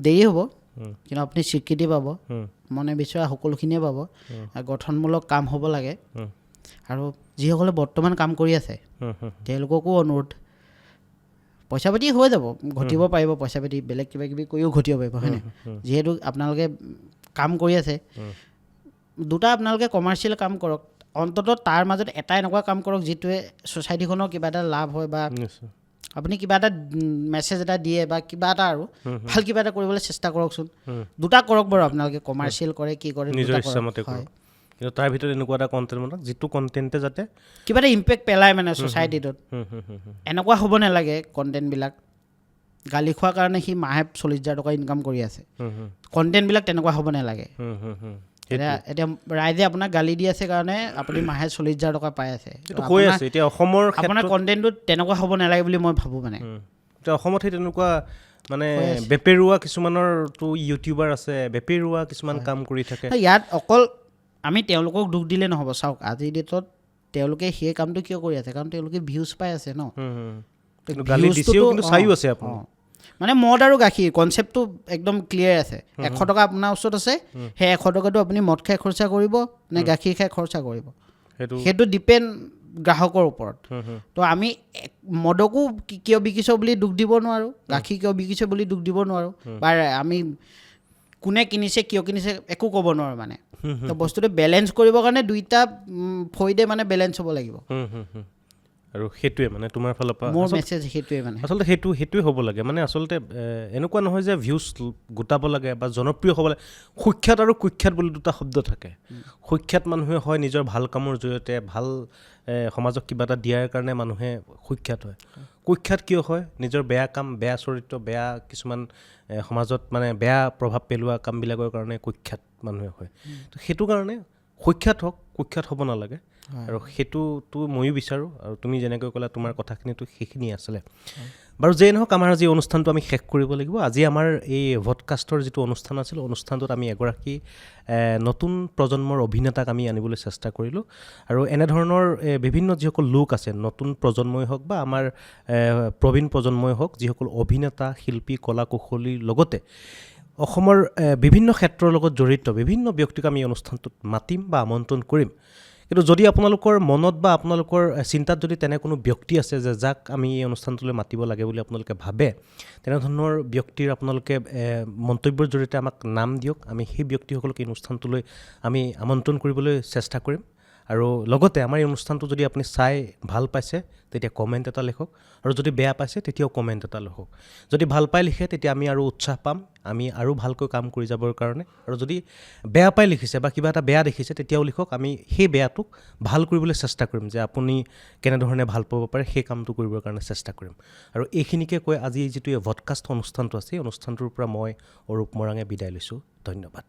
দেৰি হ'ব, কিন্তু আপুনি স্বীকৃতি পাব, মনে বিচৰা সকলোখিনিয়ে পাব। গঠনমূলক কাম হ'ব লাগে। আৰু যিসকলে বৰ্তমান কাম কৰি আছে তেওঁলোককো অনুৰোধ, পইচা পাতি হৈ যাব, ঘটিব পাৰিব, পইচা পাতি বেলেগ কিবা কিবি কৰিও ঘটিব পাৰিব, হয়নে? যিহেতু আপোনালোকে কাম কৰি আছে, দুটা আপোনালোকে কমাৰ্চিয়েল কাম কৰক, অন্ততঃ তাৰ মাজত এটা এনেকুৱা কাম কৰক যিটোৱে ছ'চাইটিখনৰ কিবা এটা লাভ হয়, বা আপুনি কিবা এটা মেছেজ এটা দিয়ে, বা কিবা এটা আৰু ভাল কিবা এটা কৰিবলৈ চেষ্টা কৰকচোন। দুটা কৰক বাৰু, আপোনালোকে কমাৰ্চিয়েল কৰে কি কৰে নিজৰ ইচ্ছামতে কৰক, কিন্তু তাৰ ভিতৰত এনেকুৱা এটা কণ্টেণ্ট বনাওক যিটো কণ্টেণ্টে যাতে কিবা এটা ইম্পেক্ট পেলায় মানে ছ'চাইটিটোত। এনেকুৱা হ'ব নালাগে কণ্টেণ্টবিলাক গালি খোৱাৰ কাৰণে সি মাহে 40,000 টকা ইনকাম কৰি আছে, কণ্টেণ্টবিলাক তেনেকুৱা হ'ব নালাগে। এতিয়া ৰাইজে আপোনাক গালি দি আছে কাৰণে আপুনি মাহে 40,000 টকা পাই আছে, আপোনাৰ কণ্টেণ্টটো তেনেকুৱা হ'ব নালাগে বুলি মই ভাবোঁ। মানে এতিয়া অসমত সেই তেনেকুৱা মানে বেপেৰুৱা কিছুমানৰতো ইউটিউবাৰ আছে, বেপেৰুৱা কিছুমান কাম কৰি থাকে। ইয়াত অকল আমি তেওঁলোকক দুখ দিলে নহ'ব। চাওক, আজিৰ ডেটত তেওঁলোকে সেই কামটো কিয় কৰি আছে? কাৰণ তেওঁলোকে ভিউজ পাই আছে ন। মানে মদ আৰু গাখীৰ কনচেপ্টটো একদম ক্লিয়াৰ আছে। 100 টকা আপোনাৰ ওচৰত আছে, সেই 100 টকাটো আপুনি মদ খাই খৰচা কৰিব নে গাখীৰ খাই খৰচা কৰিব, সেইটো ডিপেণ্ড গ্ৰাহকৰ ওপৰত। তো আমি মদকো কিয় বিকিছ বুলি দুখ দিব নোৱাৰোঁ, গাখীৰ কিয় বিকিছ বুলি দুখ দিব নোৱাৰোঁ, বা আমি কোনে কিনিছে কিয় কিনিছে একো ক'ব নোৱাৰোঁ। মানে তো বস্তুটো বেলেঞ্চ কৰিবৰ কাৰণে দুইটা ফৈদে মানে বেলেঞ্চ হ'ব লাগিব। আৰু সেইটোৱে মানে তোমাৰ ফালৰ পৰা মোৰ মেছেজ সেইটোৱে, মানে আচলতে সেইটোৱে হ'ব লাগে। মানে আচলতে এনেকুৱা নহয় যে ভিউজ গোটাব লাগে বা জনপ্ৰিয় হ'ব লাগে। সুখ্যাত আৰু কুখ্যাত বুলি দুটা শব্দ থাকে। সুখ্যাত মানুহে হয় নিজৰ ভাল কামৰ জৰিয়তে, ভাল সমাজক কিবা এটা দিয়াৰ কাৰণে মানুহে সুখ্যাত হয়। কুখ্যাত কিয় হয়? নিজৰ বেয়া কাম, বেয়া চৰিত্ৰ, বেয়া কিছুমান সমাজত মানে বেয়া প্ৰভাৱ পেলোৱা কামবিলাকৰ কাৰণে কুখ্যাত মানুহে হয়। তো সেইটো কাৰণে সুখ্যাত হওক, কুখ্যাত হ'ব নালাগে। আৰু সেইটোতো ময়ো বিচাৰোঁ। আৰু তুমি যেনেকৈ ক'লা তোমাৰ কথাখিনিতো সেইখিনি আছিলে। বাৰু যেই নহওক, আমাৰ আজি অনুষ্ঠানটো আমি শেষ কৰিব লাগিব। আজি আমাৰ এই ভডকাষ্টৰ যিটো অনুষ্ঠান আছিল, অনুষ্ঠানটোত আমি এগৰাকী নতুন প্ৰজন্মৰ অভিনেতাক আমি আনিবলৈ চেষ্টা কৰিলোঁ। আৰু এনেধৰণৰ বিভিন্ন যিসকল লোক আছে, নতুন প্ৰজন্মই হওক বা আমাৰ প্ৰবীণ প্ৰজন্মই হওক, যিসকল অভিনেতা, শিল্পী, কলা কুশলীৰ লগতে অসমৰ বিভিন্ন ক্ষেত্ৰৰ লগত জড়িত বিভিন্ন ব্যক্তিক আমি অনুষ্ঠানটোত মাতিম বা আমন্ত্ৰণ কৰিম। কিন্তু যদি আপোনালোকৰ মনত বা আপোনালোকৰ চিন্তাত যদি তেনে কোনো ব্যক্তি আছে যে যাক আমি এই অনুষ্ঠানটোলৈ মাতিব লাগে বুলি আপোনালোকে ভাবে, তেনেধৰণৰ ব্যক্তিৰ আপোনালোকে মন্তব্যৰ জৰিয়তে আমাক নাম দিয়ক। আমি সেই ব্যক্তিসকলক এই অনুষ্ঠানটোলৈ আমি আমন্ত্ৰণ কৰিবলৈ চেষ্টা কৰিম। আৰু লগতে আমাৰ এই অনুষ্ঠানটো যদি আপুনি চাই ভাল পাইছে তেতিয়া কমেণ্ট এটা লিখক, আৰু যদি বেয়া পাইছে তেতিয়াও কমেণ্ট এটা লিখক। যদি ভাল পাই লিখে তেতিয়া আমি আৰু উৎসাহ পাম, আমি আৰু ভালকৈ কাম কৰি যাবৰ কাৰণে। আৰু যদি বেয়া পাই লিখিছে বা কিবা এটা বেয়া দেখিছে তেতিয়াও লিখক, আমি সেই বেয়াটোক ভাল কৰিবলৈ চেষ্টা কৰিম, যে আপুনি কেনেধৰণে ভাল পাব পাৰে সেই কামটো কৰিবৰ কাৰণে চেষ্টা কৰিম। আৰু এইখিনিকে কৈ আজি যিটো ভডকাষ্ট অনুষ্ঠানটো আছে, এই অনুষ্ঠানটোৰ পৰা মই অৰূপ মৰাঙে বিদায় লৈছোঁ। ধন্যবাদ।